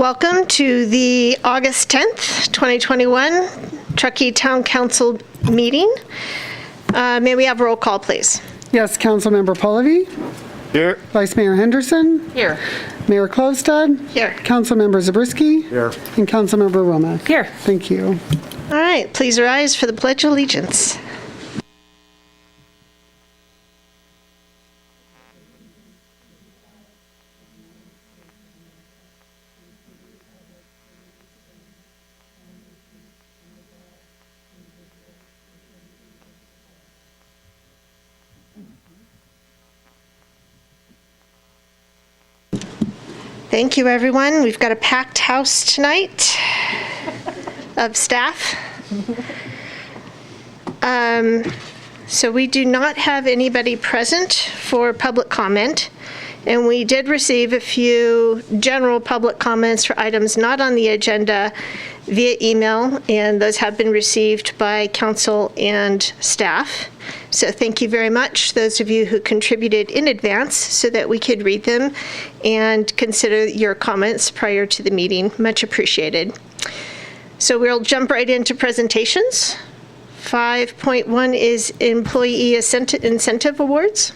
Welcome to the August 10th, 2021 Truckee Town Council meeting. May we have a roll call, please? Yes, Councilmember Polivy. Here. Vice Mayor Henderson. Here. Mayor Klostad. Here. Councilmember Zabriskie. Here. And Councilmember Romack. Here. Thank you. All right, please rise for the Pledge of Allegiance. Thank you, everyone. We've got a packed house tonight of staff. So we do not have anybody present for public comment, and we did receive a few general public comments for items not on the agenda via email, and those have been received by council and staff. So thank you very much, those of you who contributed in advance so that we could read them and consider your comments prior to the meeting. Much appreciated. So we'll jump right into presentations. 5.1 is Employee Incentive Awards.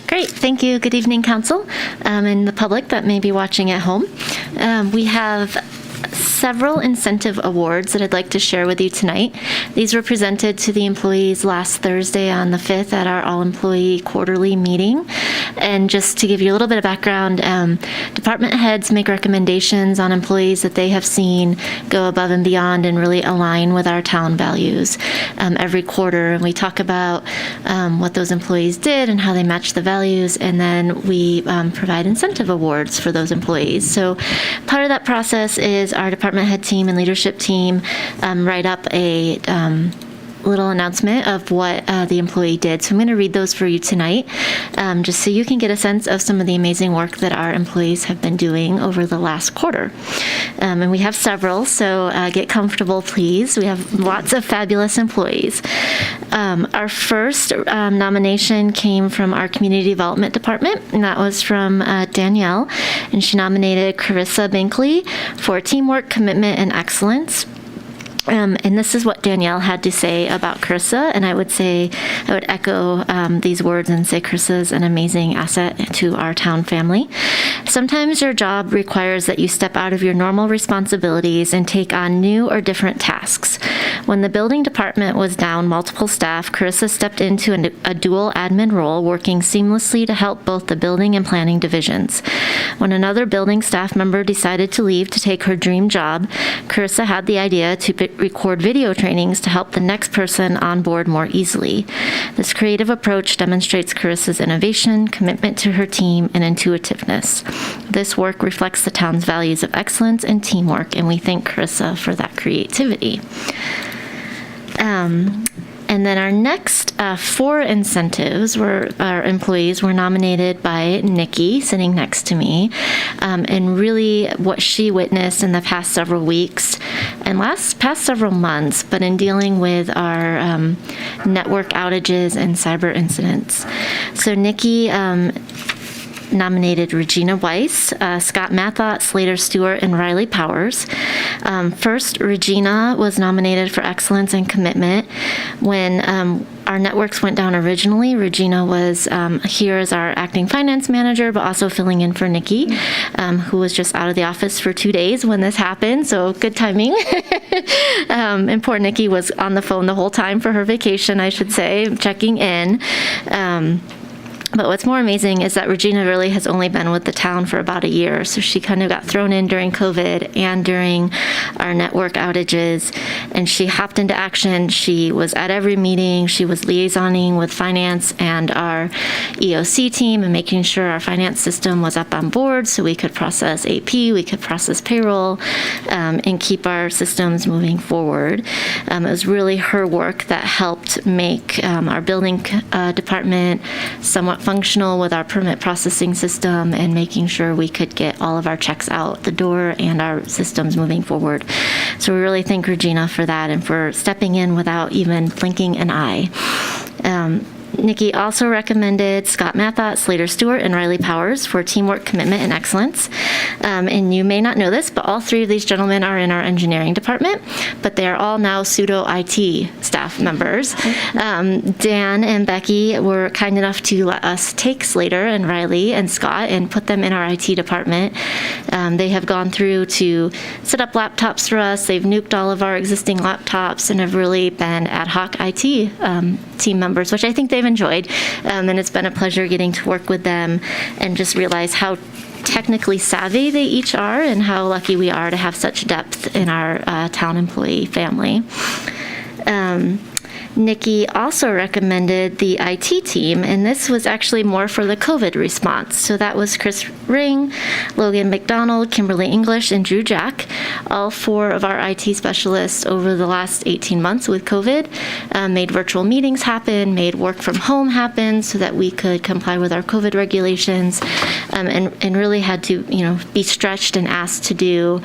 Great, thank you. Good evening, Council, and the public that may be watching at home. We have several incentive awards that I'd like to share with you tonight. These were presented to the employees last Thursday on the 5th at our all-employee quarterly meeting. And just to give you a little bit of background, department heads make recommendations on employees that they have seen go above and beyond and really align with our town values every quarter. And we talk about what those employees did and how they match the values, and then we provide incentive awards for those employees. So part of that process is our department head team and leadership team write up a little announcement of what the employee did. So I'm going to read those for you tonight, just so you can get a sense of some of the amazing work that our employees have been doing over the last quarter. And we have several, so get comfortable, please. We have lots of fabulous employees. Our first nomination came from our community development department, and that was from Danielle, and she nominated Carissa Binkley for teamwork, commitment, and excellence. And this is what Danielle had to say about Carissa, and I would echo these words and say Carissa is an amazing asset to our town family. Sometimes your job requires that you step out of your normal responsibilities and take on new or different tasks. When the building department was down multiple staff, Carissa stepped into a dual admin role, working seamlessly to help both the building and planning divisions. When another building staff member decided to leave to take her dream job, Carissa had the idea to record video trainings to help the next person on board more easily. This creative approach demonstrates Carissa's innovation, commitment to her team, and intuitiveness. This work reflects the town's values of excellence and teamwork, and we thank Carissa for that creativity. And then our next 4 incentives our employees were nominated by Nikki, sitting next to me, and really what she witnessed in the past several weeks and past several months, but in dealing with our network outages and cyber incidents. So Nikki nominated Regina Weiss, Scott Mathot, Slater Stewart, and Riley Powers. First, Regina was nominated for excellence and commitment. When our networks went down originally, Regina was here as our acting finance manager, but also filling in for Nikki, who was just out of the office for 2 days when this happened, so good timing. And poor Nikki was on the phone the whole time for her vacation, I should say, checking in. But what's more amazing is that Regina really has only been with the town for about a year, so she kind of got thrown in during COVID and during our network outages, and she hopped into action. She was at every meeting. She was liaisoning with finance and our EOC team and making sure our finance system was up on board so we could process AP, we could process payroll, and keep our systems moving forward. It was really her work that helped make our building department somewhat functional with our permit processing system and making sure we could get all of our checks out the door and our systems moving forward. So we really thank Regina for that and for stepping in without even blinking an eye. Nikki also recommended Scott Mathat, Slater Stewart, and Riley Powers for teamwork, commitment, and excellence. And you may not know this, but all three of these gentlemen are in our engineering department, but they are all now pseudo-IT staff members. Dan and Becky were kind enough to let us take Slater and Riley and Scott and put them in our IT department. They have gone through to set up laptops for us. They've nuked all of our existing laptops and have really been ad hoc IT team members, which I think they've enjoyed. And it's been a pleasure getting to work with them and just realize how technically savvy they each are and how lucky we are to have such depth in our town employee family. Nikki also recommended the IT team, and this was actually more for the COVID response. So that was Chris Ring, Logan McDonald, Kimberly English, and Drew Jack, all four of our IT specialists over the last 18 months with COVID, made virtual meetings happen, made work from home happen so that we could comply with our COVID regulations, and really had to, be stretched and asked to do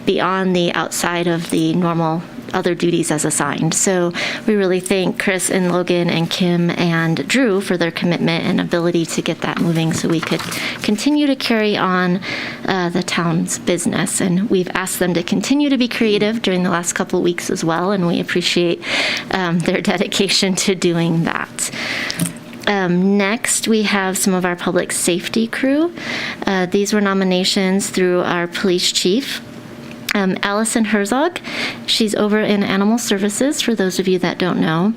beyond the outside of the normal other duties as assigned. So we really thank Chris and Logan and Kim and Drew for their commitment and ability to get that moving so we could continue to carry on the town's business. And we've asked them to continue to be creative during the last couple of weeks as well, and we appreciate their dedication to doing that. Next, we have some of our public safety crew. These were nominations through our police chief. Allison Herzog, she's over in Animal Services, for those of you that don't know.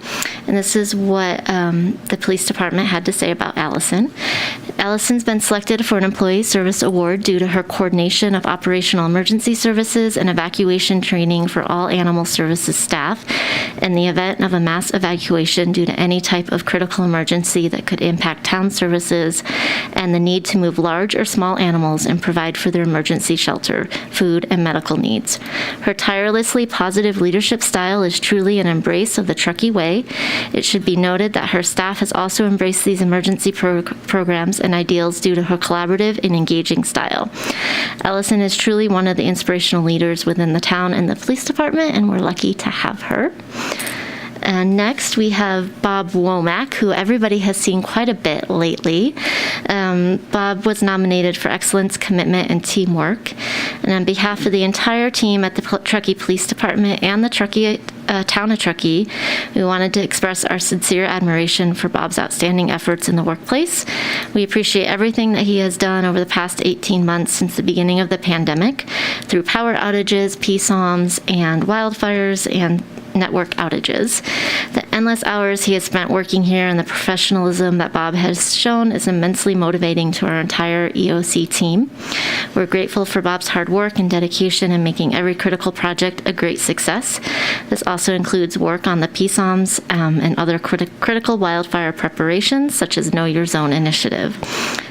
And this is what the police department had to say about Allison. Allison's been selected for an Employee Service Award due to her coordination of operational emergency services and evacuation training for all Animal Services staff in the event of a mass evacuation due to any type of critical emergency that could impact town services and the need to move large or small animals and provide for their emergency shelter, food, and medical needs. Her tirelessly positive leadership style is truly an embrace of the Truckee way. It should be noted that her staff has also embraced these emergency programs and ideals due to her collaborative and engaging style. Allison is truly one of the inspirational leaders within the town and the police department, and we're lucky to have her. And next, we have Bob Womack, who everybody has seen quite a bit lately. Bob was nominated for excellence, commitment, and teamwork. And on behalf of the entire team at the Truckee Police Department and the Truckee town of Truckee, we wanted to express our sincere admiration for Bob's outstanding efforts in the workplace. We appreciate everything that he has done over the past 18 months since the beginning of the pandemic, through power outages, PSOMs, and wildfires, and network outages. The endless hours he has spent working here and the professionalism that Bob has shown is immensely motivating to our entire EOC team. We're grateful for Bob's hard work and dedication in making every critical project a great success. This also includes work on the PSOMs and other critical wildfire preparations, such as Know Your Zone initiative.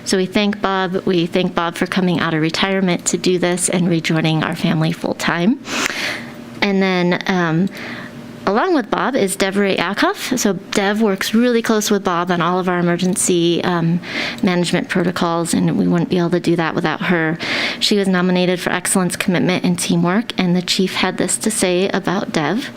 So we thank Bob. We thank Bob for coming out of retirement to do this and rejoining our family full-time. And then along with Bob is Dev-Ray Akoff. So Dev works really close with Bob on all of our emergency management protocols, and we wouldn't be able to do that without her. She was nominated for excellence, commitment, and teamwork, and the chief had this to say about Dev.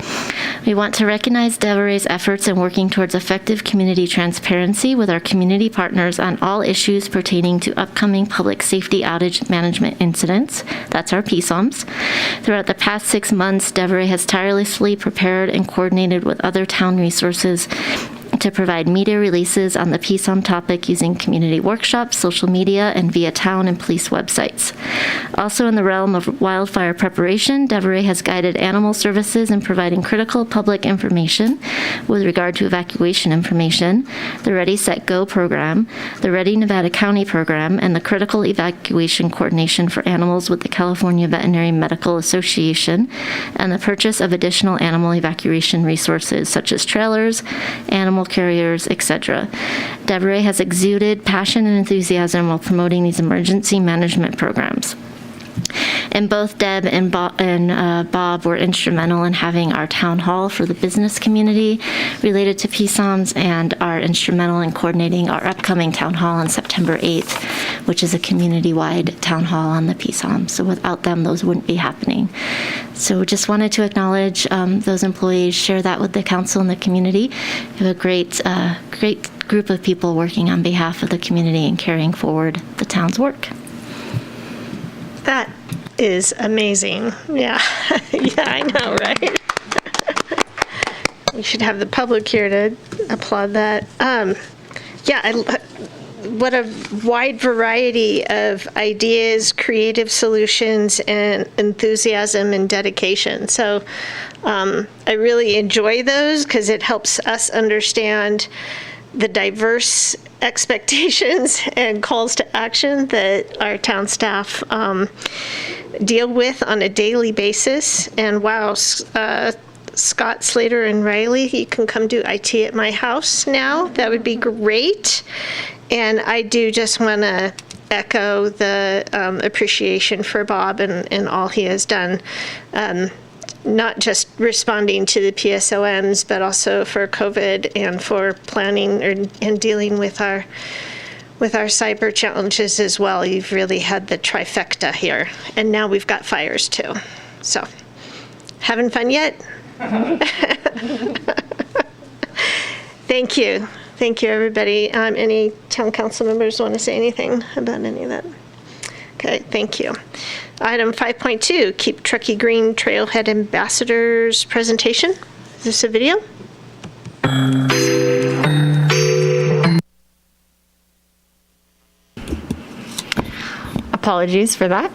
We want to recognize Dev-Ray's efforts in working towards effective community transparency with our community partners on all issues pertaining to upcoming public safety outage management incidents. That's our PSOMs. Throughout the past 6 months, Dev-Ray has tirelessly prepared and coordinated with other town resources to provide media releases on the PSOM topic using community workshops, social media, and via town and police websites. Also in the realm of wildfire preparation, Dev-Ray has guided Animal Services in providing critical public information with regard to evacuation information, the Ready, Set, Go program, the Ready Nevada County program, and the critical evacuation coordination for animals with the California Veterinary Medical Association, and the purchase of additional animal evacuation resources such as trailers, animal carriers, etc. Dev-Ray has exuded passion and enthusiasm while promoting these emergency management programs. And both Deb and Bob were instrumental in having our town hall for the business community related to PSOMs, and are instrumental in coordinating our upcoming town hall on September 8th, which is a community-wide town hall on the PSOM. So without them, those wouldn't be happening. So just wanted to acknowledge those employees, share that with the council and the community. We have a great group of people working on behalf of the community and carrying forward the town's work. That is amazing. Yeah, yeah, I know, right? We should have the public here to applaud that. What a wide variety of ideas, creative solutions, and enthusiasm and dedication. So I really enjoy those because it helps us understand the diverse expectations and calls to action that our town staff deal with on a daily basis. And wow, Scott, Slater, and Riley, you can come do IT at my house now. That would be great. And I do just want to echo the appreciation for Bob and all he has done. Not just responding to the PSOMs, but also for COVID and for planning and dealing with our cyber challenges as well. You've really had the trifecta here. And now we've got fires too. So, having fun yet? Thank you. Thank you, everybody. Any town council members want to say anything about any of that? Okay, thank you. Item 5.2, keep Truckee Green Trailhead Ambassadors presentation. Is this a video? Apologies for that.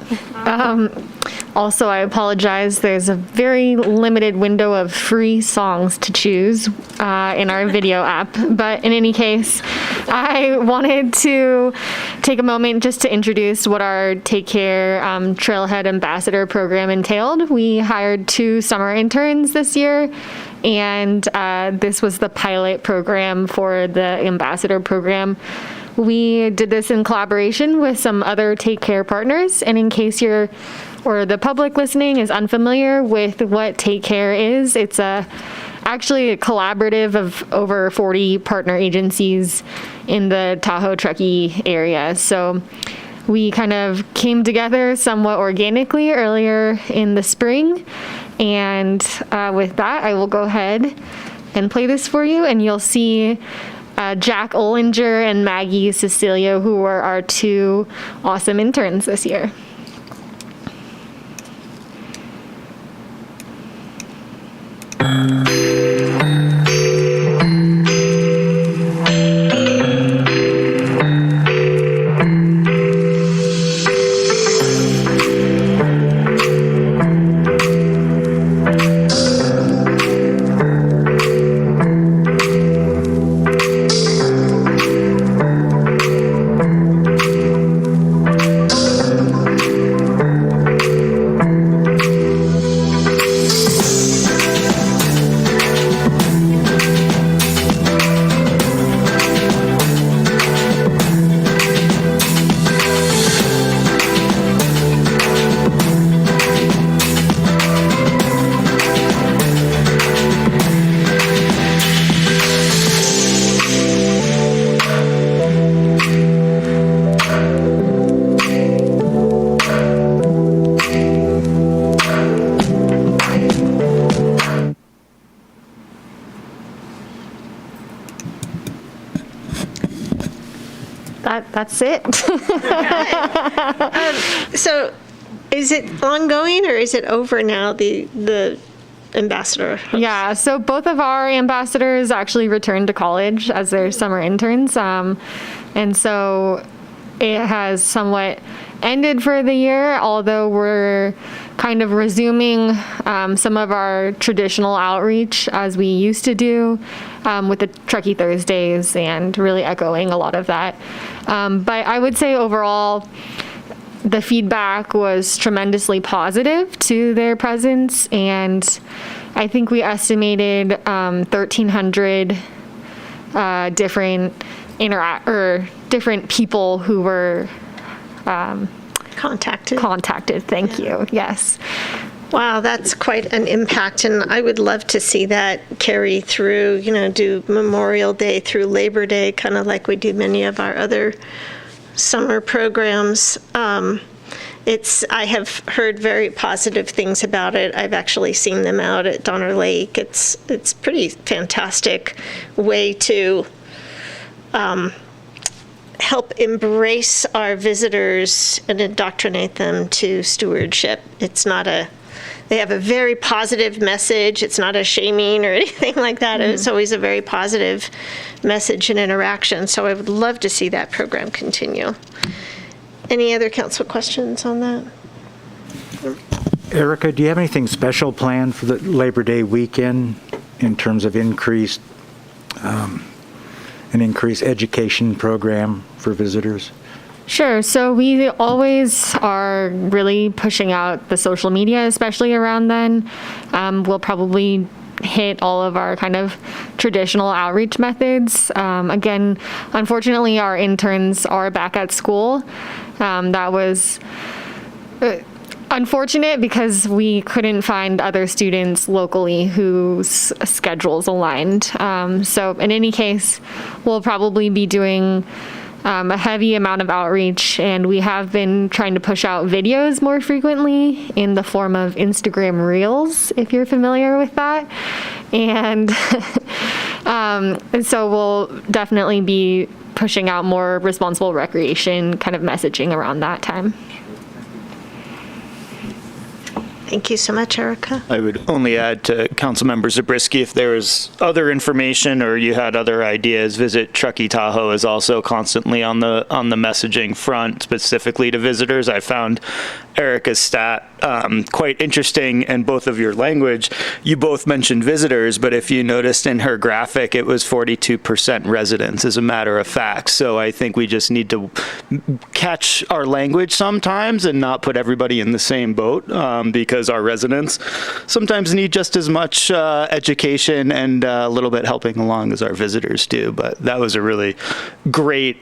Also, I apologize. There's a very limited window of free songs to choose in our video app. But in any case, I wanted to take a moment just to introduce what our Take Care Trailhead Ambassador program entailed. We hired 2 summer interns this year, and this was the pilot program for the ambassador program. We did this in collaboration with some other Take Care partners, and in case you're or the public listening is unfamiliar with what Take Care is, it's actually a collaborative of over 40 partner agencies in the Tahoe Truckee area. So we kind of came together somewhat organically earlier in the spring, and with that, I will go ahead and play this for you, and you'll see Jack Olinger and Maggie Cecilio, who were our 2 awesome interns this year. That's it. So is it ongoing or is it over now, the ambassador? Yeah, so both of our ambassadors actually returned to college as their summer interns. And so it has somewhat ended for the year, although we're kind of resuming some of our traditional outreach as we used to do with the Truckee Thursdays, and really echoing a lot of that. But I would say overall, the feedback was tremendously positive to their presence, and I think we estimated 1,300 different different people who were Contacted. Thank you. Yes. Wow, that's quite an impact, and I would love to see that carry through, do Memorial Day through Labor Day, kind of like we do many of our other summer programs. I have heard very positive things about it. I've actually seen them out at Donner Lake. It's pretty fantastic way to help embrace our visitors and indoctrinate them to stewardship. They have a very positive message. It's not a shaming or anything like that. Mm-hmm. It's always a very positive message and interaction. So I would love to see that program continue. Any other council questions on that? Erica, do you have anything special planned for the Labor Day weekend in terms of an increased education program for visitors? Sure. So we always are really pushing out the social media, especially around then. We'll probably hit all of our kind of traditional outreach methods. Again, unfortunately, our interns are back at school. That was unfortunate because we couldn't find other students locally whose schedules aligned. So in any case, we'll probably be doing a heavy amount of outreach, and we have been trying to push out videos more frequently in the form of Instagram Reels, if you're familiar with that. And so we'll definitely be pushing out more responsible recreation kind of messaging around that time. Thank you so much, Erica. I would only add to Councilmember Zabriskie, if there was other information or you had other ideas, visit Truckee Tahoe is also constantly on the messaging front, specifically to visitors. I found Erica's stat quite interesting, and both of your language. You both mentioned visitors, but if you noticed in her graphic, it was 42% residents, as a matter of fact. So I think we just need to catch our language sometimes and not put everybody in the same boat, because our residents sometimes need just as much education and a little bit helping along as our visitors do. But that was a really great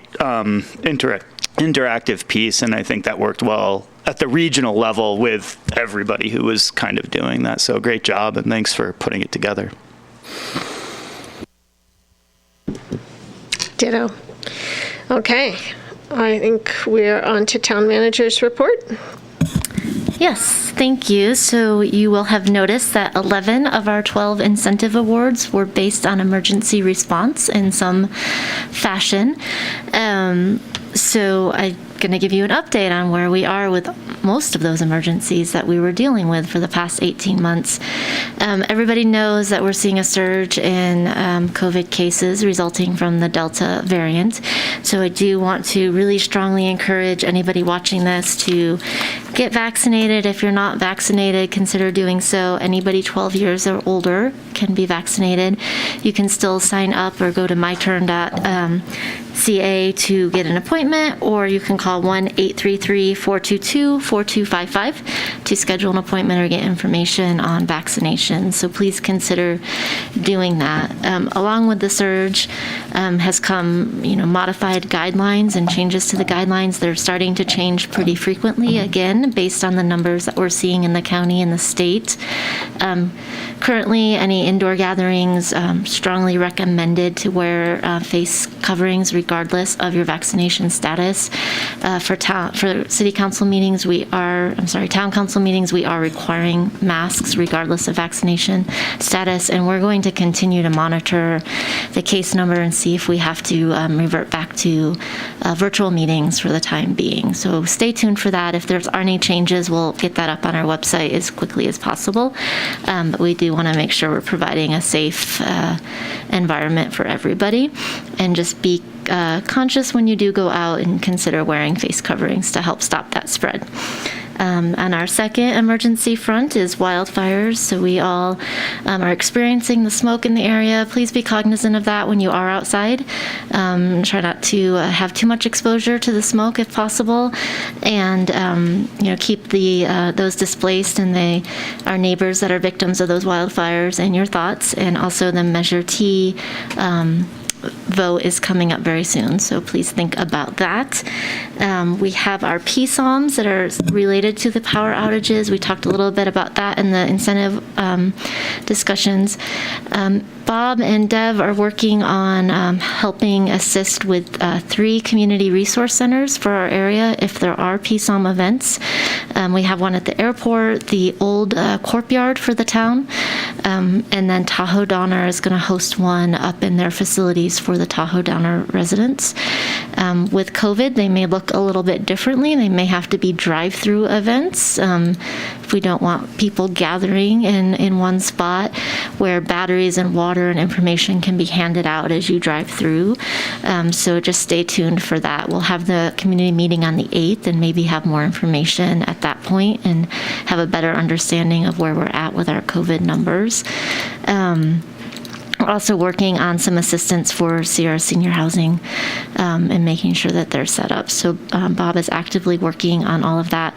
interactive piece, and I think that worked well at the regional level with everybody who was kind of doing that. So great job, and thanks for putting it together. Ditto. Okay, I think we're on to town manager's report. Yes, thank you. So you will have noticed that 11 of our 12 incentive awards were based on emergency response in some fashion. So I'm going to give you an update on where we are with most of those emergencies that we were dealing with for the past 18 months. Everybody knows that we're seeing a surge in COVID cases resulting from the Delta variant. So I do want to really strongly encourage anybody watching this to get vaccinated. If you're not vaccinated, consider doing so. Anybody 12 years or older can be vaccinated. You can still sign up or go to myturn.ca to get an appointment, or you can call 1-833-422-4255 to schedule an appointment or get information on vaccination. So please consider doing that. Along with the surge has come, modified guidelines and changes to the guidelines. They're starting to change pretty frequently, again, based on the numbers that we're seeing in the county and the state. Currently, any indoor gatherings strongly recommended to wear face coverings regardless of your vaccination status. For city council meetings, town council meetings, we are requiring masks regardless of vaccination status, and we're going to continue to monitor the case number and see if we have to revert back to virtual meetings for the time being. So stay tuned for that. If there's any changes, we'll get that up on our website as quickly as possible. But we do want to make sure we're providing a safe environment for everybody, and just be conscious when you do go out and consider wearing face coverings to help stop that spread. On our second emergency front is wildfires. So we all are experiencing the smoke in the area. Please be cognizant of that when you are outside. Try not to have too much exposure to the smoke if possible, and keep those displaced and our neighbors that are victims of those wildfires in your thoughts, and also the Measure T vote is coming up very soon, so please think about that. We have our PSOMs that are related to the power outages. We talked a little bit about that in the incentive discussions. Bob and Dev are working on helping assist with 3 community resource centers for our area if there are PSOM events. We have one at the airport, the old courtyard for the town, and then Tahoe Donner is going to host one up in their facilities for the Tahoe Donner residents. With COVID, they may look a little bit differently. They may have to be drive-through events if we don't want people gathering in one spot where batteries and water and information can be handed out as you drive through. So just stay tuned for that. We'll have the community meeting on the 8th and maybe have more information at that point and have a better understanding of where we're at with our COVID numbers. We're also working on some assistance for Sierra Senior Housing and making sure that they're set up. So Bob is actively working on all of that.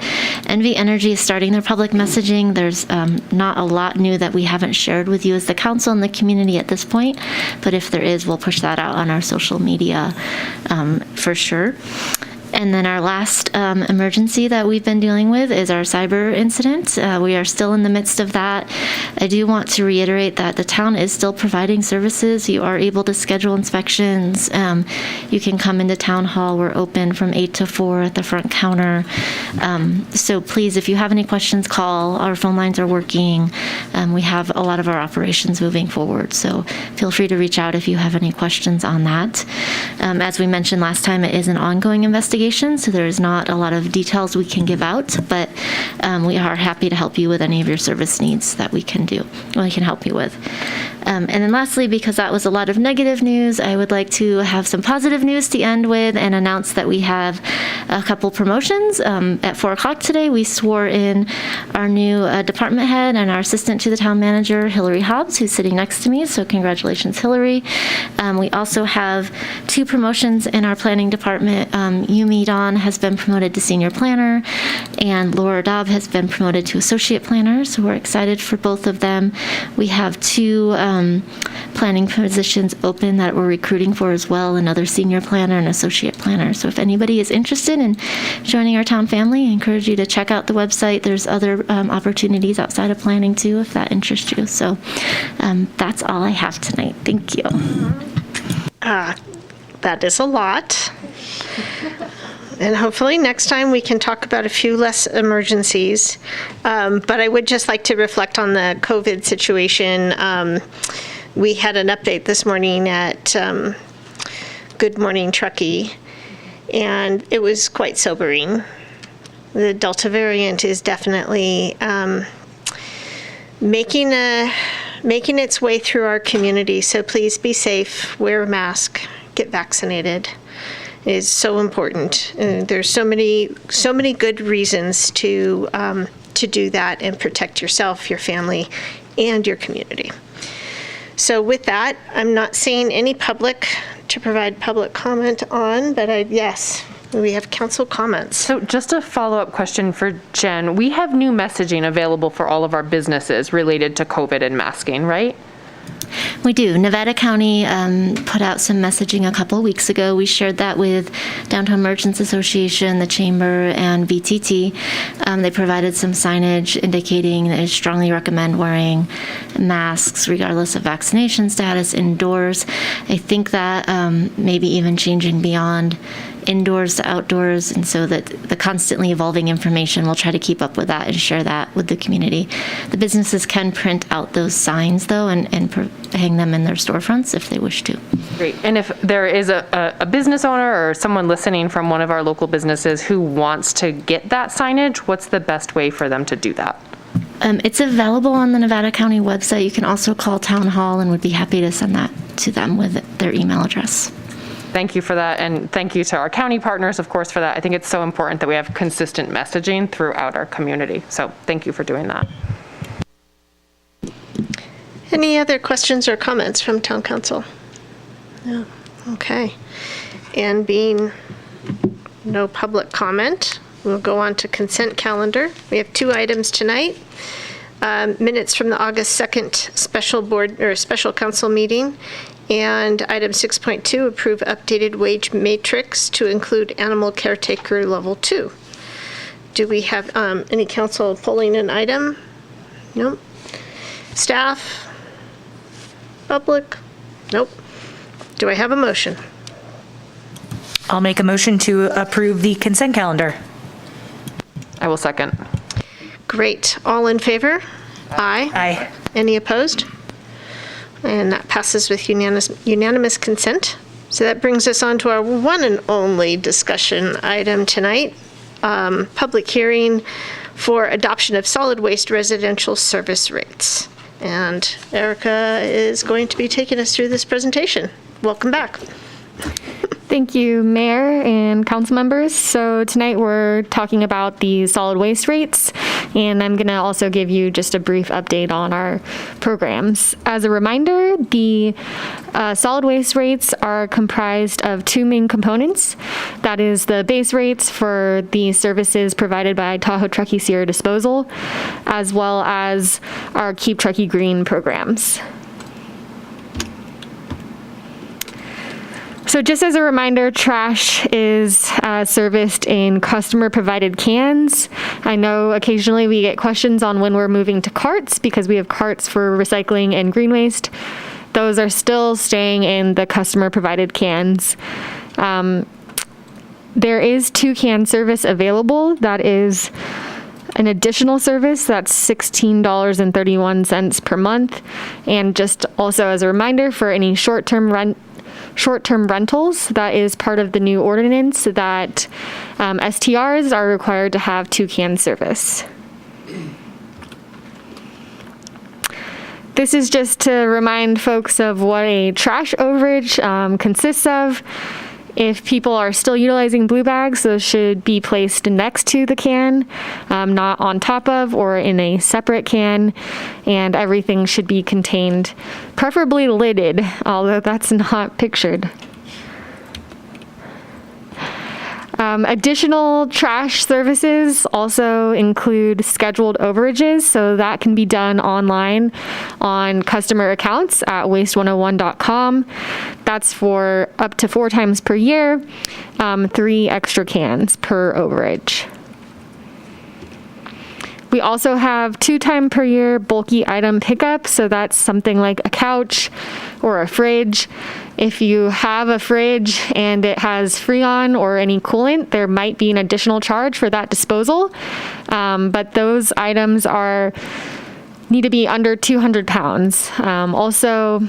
NV Energy is starting their public messaging. There's not a lot new that we haven't shared with you as the council and the community at this point, but if there is, we'll push that out on our social media for sure. And then our last emergency that we've been dealing with is our cyber incident. We are still in the midst of that. I do want to reiterate that the town is still providing services. You are able to schedule inspections. You can come into town hall. We're open from 8 to 4 at the front counter. So please, if you have any questions, call. Our phone lines are working. We have a lot of our operations moving forward. So feel free to reach out if you have any questions on that. As we mentioned last time, it is an ongoing investigation, so there's not a lot of details we can give out, but we are happy to help you with any of your service needs that we can help you with. And then lastly, because that was a lot of negative news, I would like to have some positive news to end with and announce that we have a couple promotions. At 4 o'clock today, we swore in our new department head and our assistant to the town manager, Hillary Hobbs, who's sitting next to me, so congratulations, Hillary. We also have 2 promotions in our planning department. Yumi Don has been promoted to senior planner, and Laura Dobb has been promoted to associate planner, so we're excited for both of them. We have 2 planning positions open that we're recruiting for as well, another senior planner and associate planner. So if anybody is interested in joining our town family, I encourage you to check out the website. There's other opportunities outside of planning too, if that interests you. So that's all I have tonight. Thank you. That is a lot. And hopefully next time we can talk about a few less emergencies. But I would just like to reflect on the COVID situation. We had an update this morning at Good Morning Truckee, and it was quite sobering. The Delta variant is definitely making its way through our community. So please be safe, wear a mask, get vaccinated. It is so important. There's so many good reasons to do that and protect yourself, your family, and your community. So with that, I'm not seeing any public to provide public comment on, but yes, we have council comments. So just a follow-up question for Jen. We have new messaging available for all of our businesses related to COVID and masking, right? We do. Nevada County put out some messaging a couple weeks ago. We shared that with Downtown Merchants Association, the Chamber, and VTT. They provided some signage indicating they strongly recommend wearing masks regardless of vaccination status indoors. I think that maybe even changing beyond indoors to outdoors, and so that the constantly evolving information, we'll try to keep up with that and share that with the community. The businesses can print out those signs, though, and hang them in their storefronts if they wish to. Great. And if there is a business owner or someone listening from one of our local businesses who wants to get that signage, what's the best way for them to do that? It's available on the Nevada County website. You can also call Town Hall and would be happy to send that to them with their email address. Thank you for that, and thank you to our county partners, of course, for that. I think it's so important that we have consistent messaging throughout our community, so thank you for doing that. Any other questions or comments from town council? No. Okay. And being no public comment, we'll go on to consent calendar. We have 2 items tonight. Minutes from the August 2nd special board or special council meeting, And item 6.2, approve updated wage matrix to include animal caretaker level 2. Do we have any council pulling an item? Nope. Staff? Public? Nope. Do I have a motion? I'll make a motion to approve the consent calendar. I will second. Great. All in favor? Aye. Aye. Any opposed? And that passes with unanimous consent. So that brings us on to our one and only discussion item tonight, public hearing for adoption of solid waste residential service rates. And Erica is going to be taking us through this presentation. Welcome back. Thank you, Mayor and council members. So tonight we're talking about the solid waste rates, and I'm going to also give you just a brief update on our programs. As a reminder, the solid waste rates are comprised of two main components. That is the base rates for the services provided by Tahoe Truckee Sierra Disposal, as well as our Keep Truckee Green programs. So just as a reminder, trash is serviced in customer-provided cans. I know occasionally we get questions on when we're moving to carts because we have carts for recycling and green waste. Those are still staying in the customer-provided cans. There is two-can service available. That is an additional service. That's $16.31 per month. And just also as a reminder, for any short-term rentals, that is part of the new ordinance that STRs are required to have two-can service. This is just to remind folks of what a trash overage consists of. If people are still utilizing blue bags, those should be placed next to the can, not on top of or in a separate can, and everything should be contained, preferably lidded, although that's not pictured. Additional trash services also include scheduled overages, so that can be done online on customer accounts at waste101.com. That's for up to 4 times per year, 3 extra cans per overage. We also have 2 times per year bulky item pickup, so that's something like a couch or a fridge. If you have a fridge and it has Freon or any coolant, there might be an additional charge for that disposal, but those items need to be under 200 pounds. Also,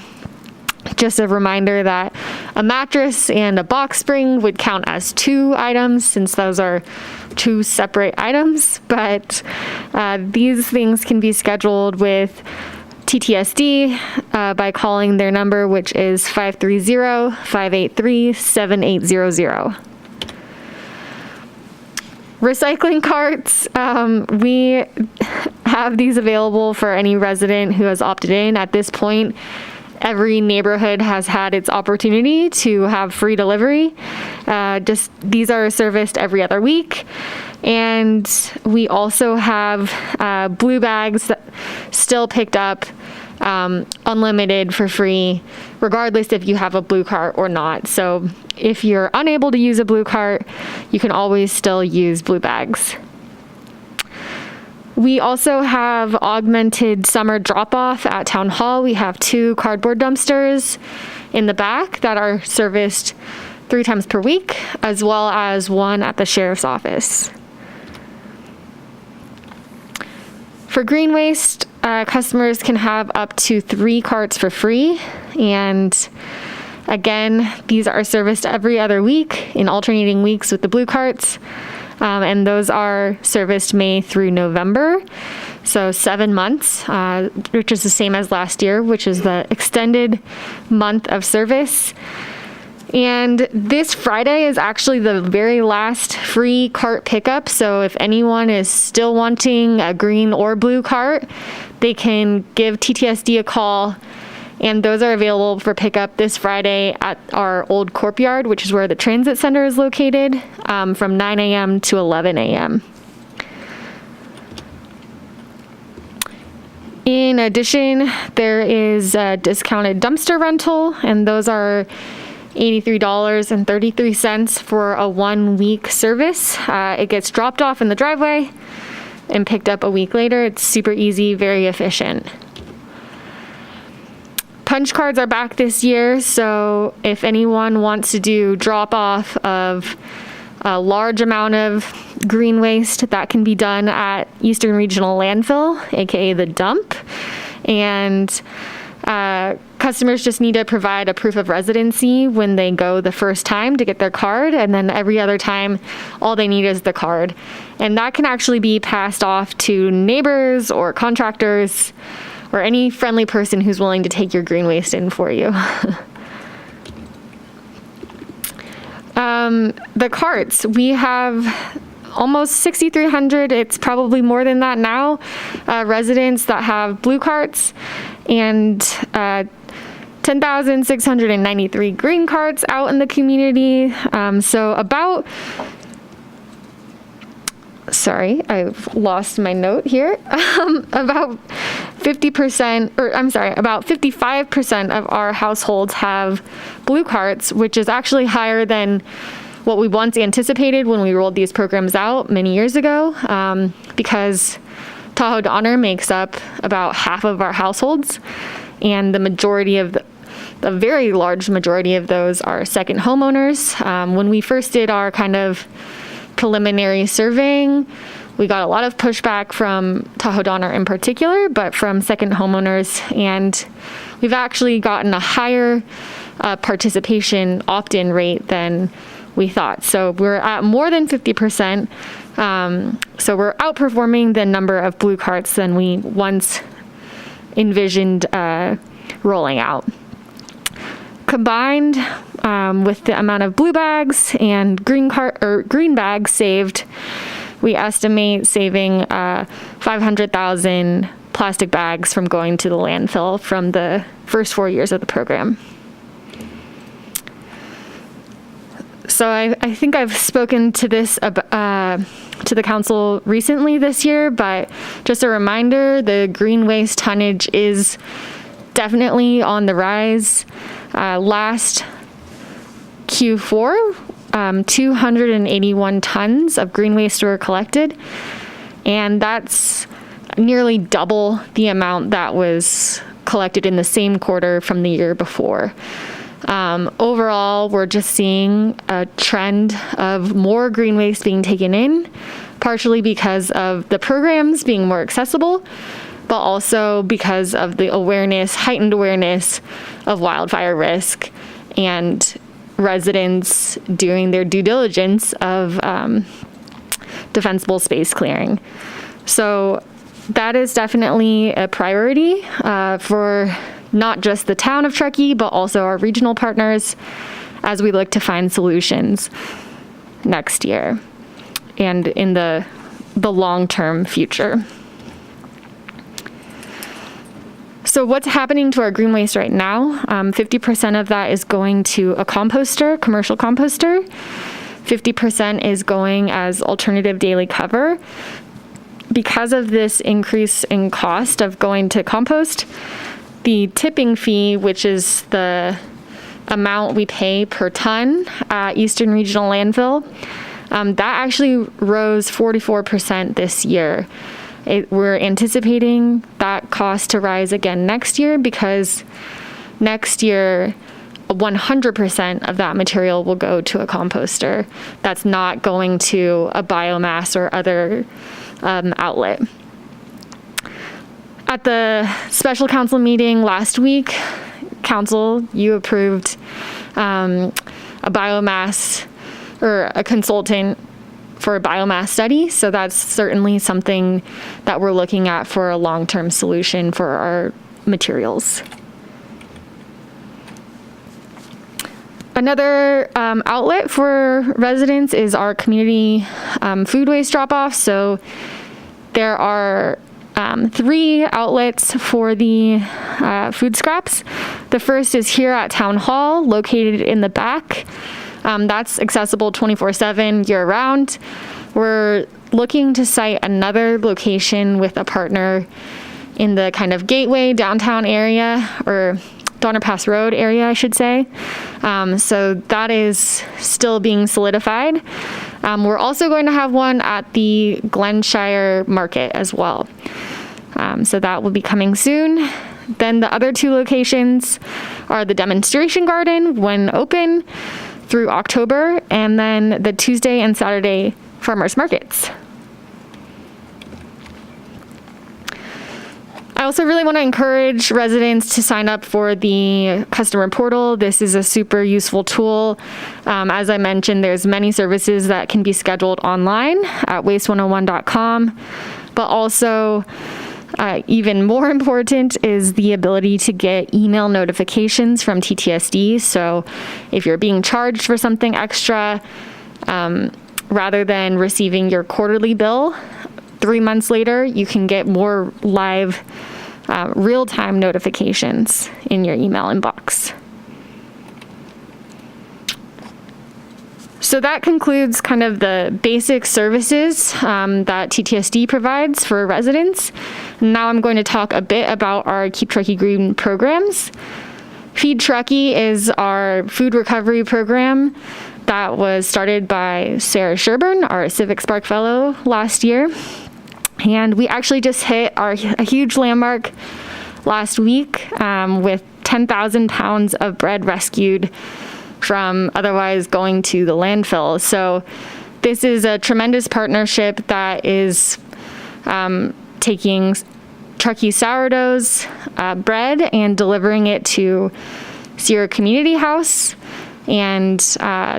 just a reminder that a mattress and a box spring would count as 2 items since those are 2 separate items, but these things can be scheduled with TTSD by calling their number, which is 530-583-7800. Recycling carts, we have these available for any resident who has opted in. At this point, every neighborhood has had its opportunity to have free delivery. These are serviced every other week. And we also have blue bags that still picked up unlimited for free, regardless if you have a blue cart or not. So if you're unable to use a blue cart, you can always still use blue bags. We also have augmented summer drop-off at Town Hall. We have 2 cardboard dumpsters in the back that are serviced 3 times per week, as well as 1 at the sheriff's office. For green waste, customers can have up to 3 carts for free. And again, these are serviced every other week in alternating weeks with the blue carts. And those are serviced May through November. So 7 months, which is the same as last year, which is the extended month of service. And this Friday is actually the very last free cart pickup. So if anyone is still wanting a green or blue cart, they can give TTSD a call. And those are available for pickup this Friday at our old Corp Yard, which is where the transit center is located, from 9 a.m. to 11 a.m. In addition, there is a discounted dumpster rental, and those are $83.33 for a 1-week service. It gets dropped off in the driveway and picked up a week later. It's super easy, very efficient. Punch cards are back this year, so if anyone wants to do drop off of a large amount of green waste, that can be done at Eastern Regional Landfill, aka the dump. And customers just need to provide a proof of residency when they go the first time to get their card, and then every other time all they need is the card. And that can actually be passed off to neighbors or contractors or any friendly person who's willing to take your green waste in for you. The carts, we have almost 6,300, it's probably more than that now, residents that have blue carts, and 10,693 green carts out in the community. So about, sorry, I've lost my note here. About 55% of our households have blue carts, which is actually higher than what we once anticipated when we rolled these programs out many years ago, because Tahoe Donner makes up about half of our households, and the very large majority of those are second homeowners. When we first did our kind of preliminary surveying, we got a lot of pushback from Tahoe Donner in particular, but from second homeowners, and we've actually gotten a higher participation opt-in rate than we thought. So we're at more than 50%. So we're outperforming the number of blue carts than we once envisioned rolling out. Combined with the amount of blue bags and green bags saved, we estimate saving 500,000 plastic bags from going to the landfill from the first 4 years of the program. So I think I've spoken to this to the council recently this year, but just a reminder, the green waste tonnage is definitely on the rise. Last Q4, 281 tons of green waste were collected, and that's nearly double the amount that was collected in the same quarter from the year before. Overall, we're just seeing a trend of more green waste being taken in, partially because of the programs being more accessible, but also because of the heightened awareness of wildfire risk and residents doing their due diligence of defensible space clearing. So that is definitely a priority for not just the town of Truckee, but also our regional partners as we look to find solutions next year and in the long-term future. So what's happening to our green waste right now? 50% of that is going to a composter, commercial composter. 50% is going as alternative daily cover. Because of this increase in cost of going to compost, the tipping fee, which is the amount we pay per ton at Eastern Regional Landfill, that actually rose 44% this year. We're anticipating that cost to rise again next year, because next year 100% of that material will go to a composter. That's not going to a biomass or other outlet. At the special council meeting last week, council, you approved a biomass or a consultant for a biomass study. So that's certainly something that we're looking at for a long-term solution for our materials. Another outlet for residents is our community food waste drop-off. So there are 3 outlets for the food scraps. The first is here at Town Hall, located in the back. That's accessible 24/7 year-round. We're looking to site another location with a partner in the kind of Gateway downtown area, or Donner Pass Road area, I should say. So that is still being solidified. We're also going to have one at the Glenshire Market as well. So that will be coming soon. Then the other two locations are the Demonstration Garden when open through October, and then the Tuesday and Saturday farmers markets. I also really want to encourage residents to sign up for the customer portal. This is a super useful tool. As I mentioned, there's many services that can be scheduled online at waste101.com, but also even more important is the ability to get email notifications from TTSD. So if you're being charged for something extra, rather than receiving your quarterly bill 3 months later, you can get more live, real-time notifications in your email inbox. So that concludes kind of the basic services that TTSD provides for residents. Now I'm going to talk a bit about our Keep Truckee Green programs. Feed Truckee is our food recovery program that was started by Sarah Sherburn, our Civic Spark Fellow, last year. And we actually just hit a huge landmark last week with 10,000 pounds of bread rescued from otherwise going to the landfill. So this is a tremendous partnership that is taking Truckee Sourdough's bread and delivering it to Sierra Community House and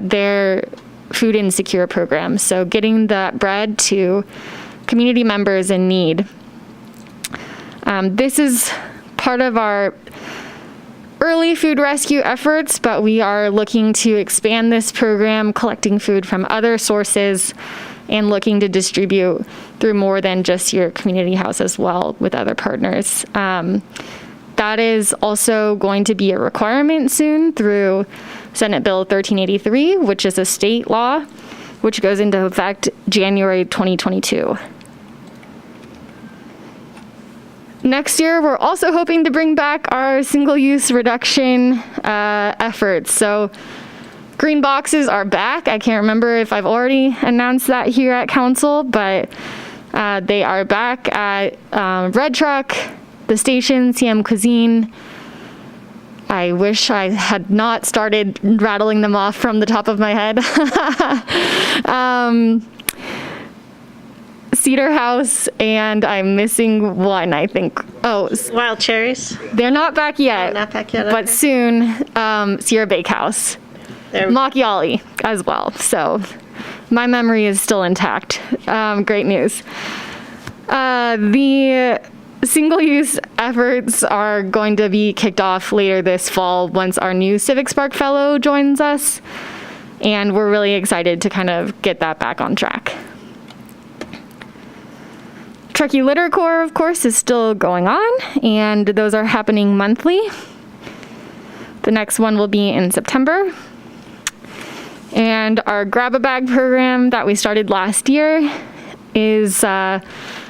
their food insecure program. So getting that bread to community members in need. This is part of our early food rescue efforts, but we are looking to expand this program, collecting food from other sources and looking to distribute through more than just your community house as well with other partners. That is also going to be a requirement soon through Senate Bill 1383, which is a state law, which goes into effect January 2022. Next year, we're also hoping to bring back our single-use reduction efforts. So green boxes are back. I can't remember if I've already announced that here at council, but they are back at Red Truck, the station, CM Cuisine. I wish I had not started rattling them off from the top of my head. Cedar House, and I'm missing one, I think. Oh, Wild Cherries? they're not back yet. Not back yet, But okay. soon, Sierra Bakehouse. There- Macchiali as well. So my memory is still intact. Great news. The single-use efforts are going to be kicked off later this fall once our new Civic Spark Fellow joins us. And we're really excited to kind of get that back on track. Truckee Litter Corps, of course, is still going on, and those are happening monthly. The next one will be in September. And our Grab-A-Bag program that we started last year is a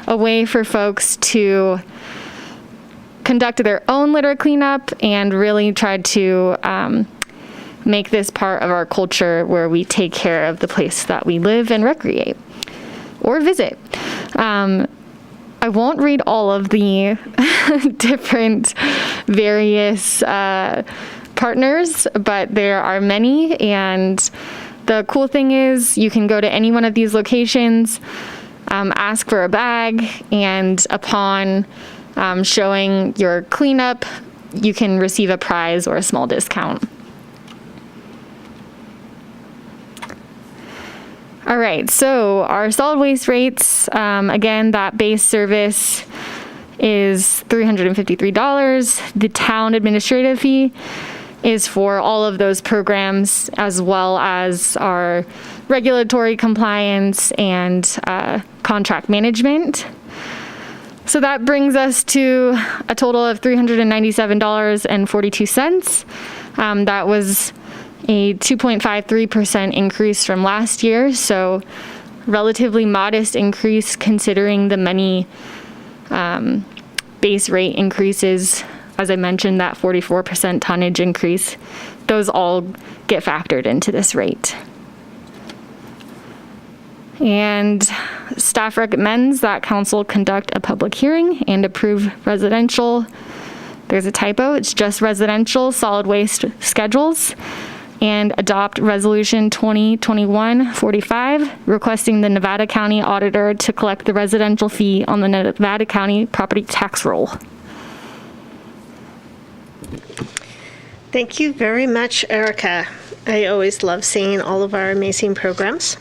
way for folks to conduct their own litter cleanup and really try to make this part of our culture where we take care of the place that we live and recreate or visit. I won't read all of the different various partners, but there are many, and the cool thing is you can go to any one of these locations, ask for a bag, and upon showing your cleanup, you can receive a prize or a small discount. All right, so our solid waste rates, again, that base service is $353. The town administrative fee is for all of those programs, as well as our regulatory compliance and contract management. So that brings us to a total of $397.42. That was a 2.53% increase from last year, so relatively modest increase considering the many base rate increases, as I mentioned, that 44% tonnage increase, those all get factored into this rate. And staff recommends that council conduct a public hearing and approve residential, there's a typo, it's just residential solid waste schedules, and adopt Resolution 2021-45, requesting the Nevada County Auditor to collect the residential fee on the Nevada County property tax roll. Thank you very much, Erica. I always love seeing all of our amazing programs.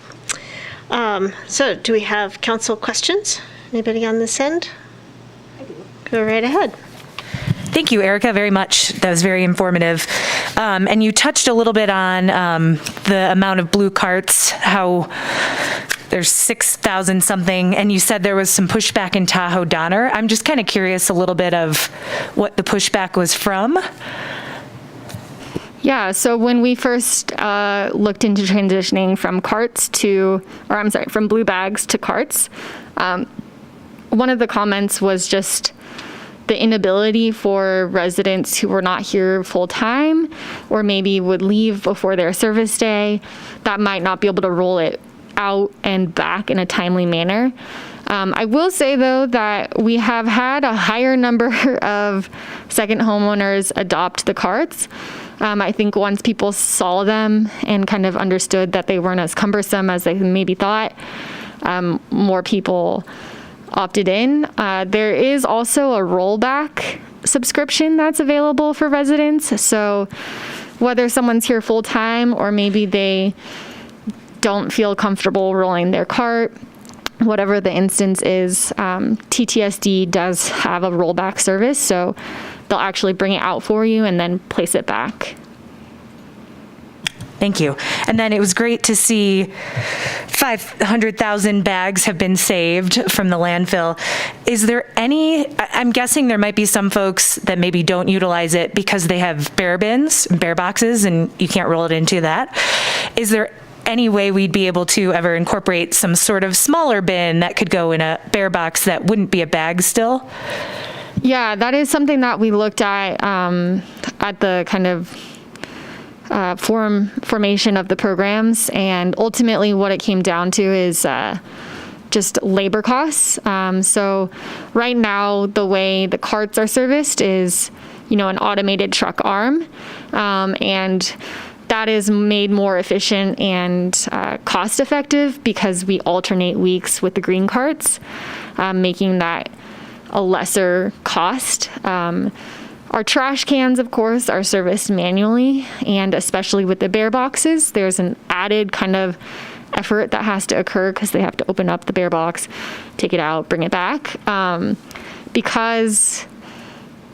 So do we have council questions? Anybody on this end? Go right ahead. Thank you, Erica, very much. That was very informative. And you touched a little bit on the amount of blue carts, how there's 6,000 something, and you said there was some pushback in Tahoe Donner. I'm just kind of curious a little bit of what the pushback was from. Yeah, so when we first looked into transitioning from from blue bags to carts, one of the comments was just the inability for residents who were not here full time or maybe would leave before their service day that might not be able to roll it out and back in a timely manner. I will say, though, that we have had a higher number of second homeowners adopt the carts. I think once people saw them and kind of understood that they weren't as cumbersome as they maybe thought, more people opted in. There is also a rollback subscription that's available for residents. So whether someone's here full time or maybe they don't feel comfortable rolling their cart, whatever the instance is, TTSD does have a rollback service. So they'll actually bring it out for you and then place it back. Thank you. And then it was great to see 500,000 bags have been saved from the landfill. Is there I'm guessing there might be some folks that maybe don't utilize it because they have bare bins, bare boxes, and you can't roll it into that. Is there any way we'd be able to ever incorporate some sort of smaller bin that could go in a bare box that wouldn't be a bag still? Yeah, that is something that we looked at the kind of formation of the programs, and ultimately what it came down to is just labor costs. So right now, the way the carts are serviced is, an automated truck arm, and that is made more efficient and cost effective because we alternate weeks with the green carts, making that a lesser cost. Our trash cans, of course, are serviced manually, and especially with the bare boxes, there's an added kind of effort that has to occur because they have to open up the bare box, take it out, bring it back. Because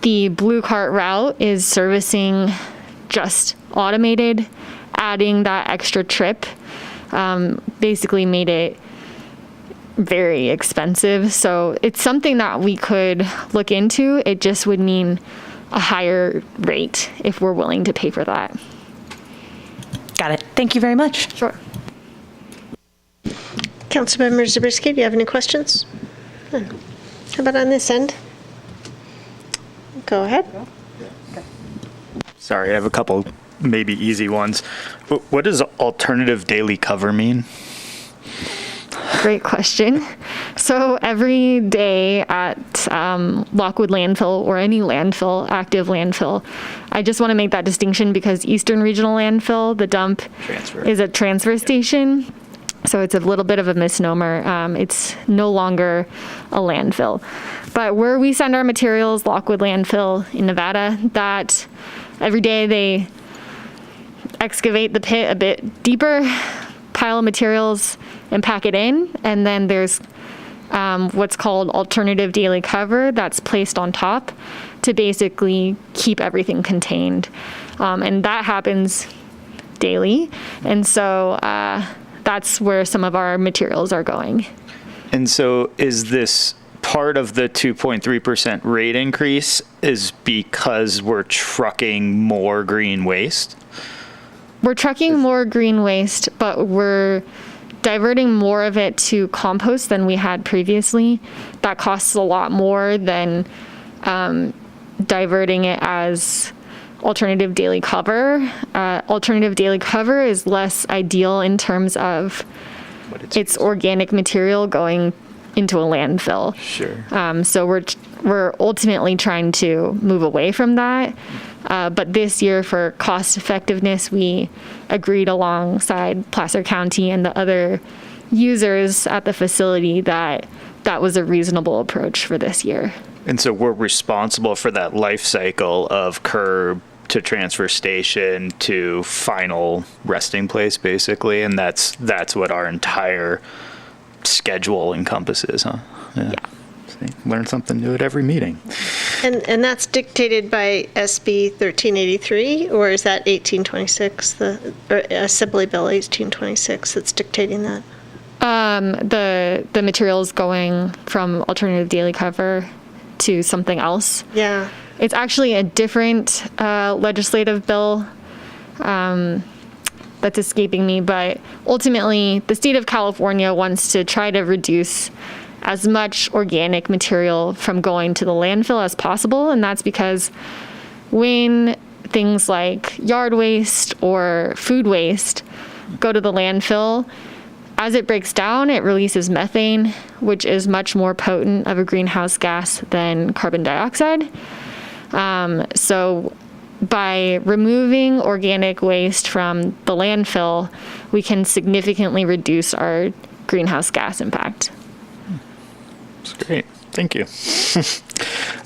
the blue cart route is servicing just automated, adding that extra trip basically made it very expensive. So it's something that we could look into. It just would mean a higher rate if we're willing to pay for that. Got it. Thank you very much. Sure. Councilmember Zabriskie, do you have any questions? How about on this end? Go ahead. Sorry, I have a couple maybe easy ones. What does alternative daily cover mean? Great question. So every day at Lockwood Landfill or any landfill, active landfill, I just want to make that distinction because Eastern Regional Landfill, the dump, is a transfer station. So it's a little bit of a misnomer. It's no longer a landfill. But where we send our materials, Lockwood Landfill in Nevada, that every day they excavate the pit a bit deeper, pile of materials, and pack it in. And then there's what's called alternative daily cover that's placed on top to basically keep everything contained. And that happens daily. And so that's where some of our materials are going. And so is this part of the 2.3% rate increase is because we're trucking more green waste? We're trucking more green waste, but we're diverting more of it to compost than we had previously. That costs a lot more than diverting it as alternative daily cover. Alternative daily cover is less ideal in terms of its organic material going into a landfill. Sure. So we're ultimately trying to move away from that. But this year, for cost effectiveness, we agreed alongside Placer County and the other users at the facility that that was a reasonable approach for this year. And so we're responsible for that life cycle of curb to transfer station to final resting place, basically, and that's what our entire schedule encompasses, huh? Yeah. See, learn something new at every meeting. And that's dictated by SB 1383, or is that 1826, Assembly Bill 1826 that's dictating that? The materials going from alternative daily cover to something else. Yeah. It's actually a different legislative bill that's escaping me, but ultimately the state of California wants to try to reduce as much organic material from going to the landfill as possible, and that's because when things like yard waste or food waste go to the landfill, as it breaks down, it releases methane, which is much more potent of a greenhouse gas than carbon dioxide. So by removing organic waste from the landfill, we can significantly reduce our greenhouse gas impact. That's great. Thank you.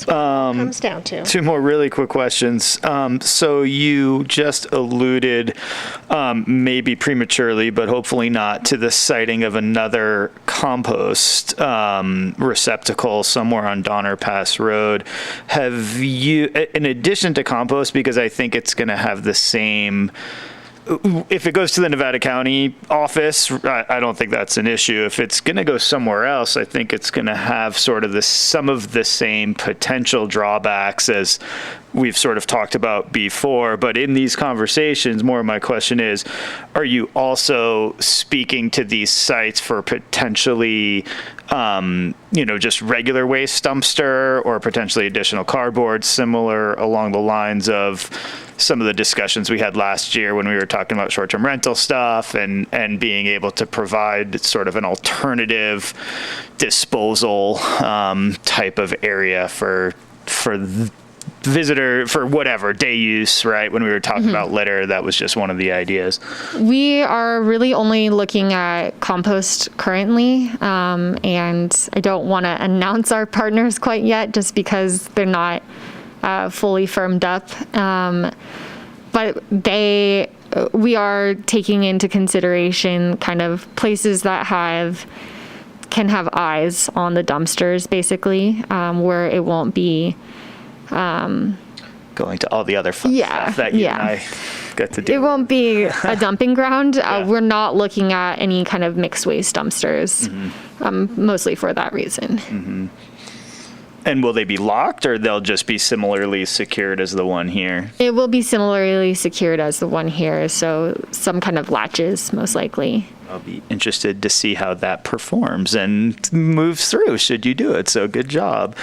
Comes down to. Two more really quick questions. So you just alluded, maybe prematurely, but hopefully not, to the sighting of another compost receptacle somewhere on Donner Pass Road. Have you, in addition to compost, because I think it's going to have the same, if it goes to the Nevada County office, I don't think that's an issue. If it's going to go somewhere else, I think it's going to have sort of some of the same potential drawbacks as we've sort of talked about before. But in these conversations, more of my question is, are you also speaking to these sites for potentially, just regular waste dumpster or potentially additional cardboard, similar along the lines of some of the discussions we had last year when we were talking about short-term rental stuff and being able to provide sort of an alternative disposal type of area for visitor, for whatever, day use, right? When we were talking about litter, that was just one of the ideas. We are really only looking at compost currently, and I don't want to announce our partners quite yet just because they're not fully firmed up. But we are taking into consideration kind of places that can have eyes on the dumpsters, basically, where it won't be going to all the other fun stuff that you and I get to do. It won't be a dumping ground. We're not looking at any kind of mixed waste dumpsters, mostly for that reason. And will they be locked, or they'll just be similarly secured as the one here? It will be similarly secured as the one here, so some kind of latches, most likely. I'll be interested to see how that performs and moves through, should you do it. So good job.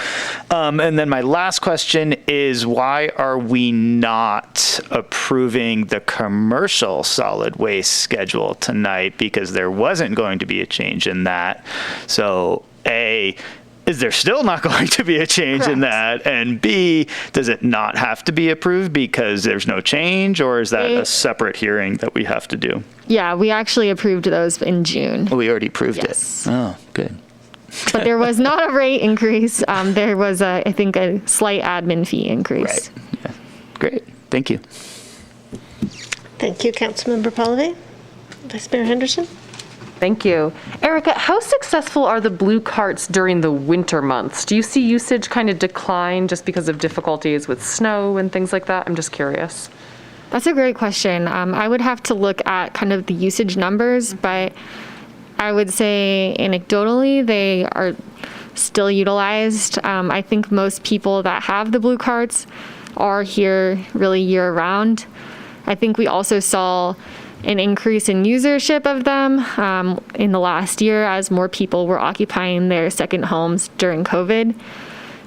And then my last question is, why are we not approving the commercial solid waste schedule tonight? Because there wasn't going to be a change in that. So A, is there still not going to be a change in that? And B, does it not have to be approved because there's no change, or is that a separate hearing that we have to do? Yeah, we actually approved those in June. Oh, we already approved it. Oh, good. But there was not a rate increase. There was, I think, a slight admin fee increase. Right. Yeah. Great. Thank you. Thank you, Councilmember Pallavi. Vice Mayor Henderson? Thank you. Erica, how successful are the blue carts during the winter months? Do you see usage kind of decline just because of difficulties with snow and things like that? I'm just curious. That's a great question. I would have to look at kind of the usage numbers, but I would say anecdotally they are still utilized. I think most people that have the blue carts are here really year round. I think we also saw an increase in usership of them in the last year as more people were occupying their second homes during COVID.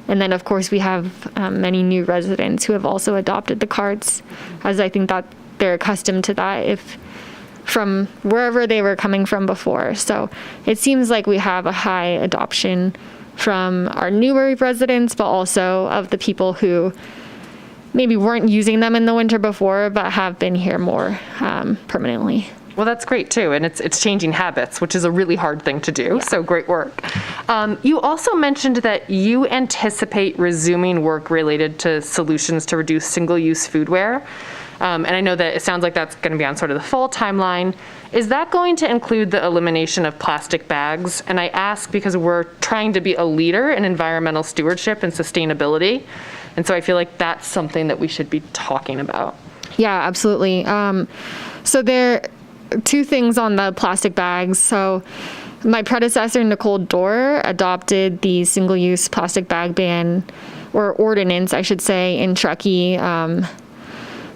And then, of course, we have many new residents who have also adopted the carts, as I think that they're accustomed to that if from wherever they were coming from before. So it seems like we have a high adoption from our newer residents, but also of the people who maybe weren't using them in the winter before, but have been here more permanently. Well, that's great too, and it's changing habits, which is a really hard thing to do, so great work. You also mentioned that you anticipate resuming work related to solutions to reduce single-use foodware, and I know that it sounds like that's going to be on sort of the fall timeline. Is that going to include the elimination of plastic bags? And I ask because we're trying to be a leader in environmental stewardship and sustainability, and so I feel like that's something that we should be talking about. Yeah, absolutely. So there are two things on the plastic bags. So my predecessor, Nicole Dorr, adopted the single-use plastic bag ban, or ordinance, I should say, in Truckee,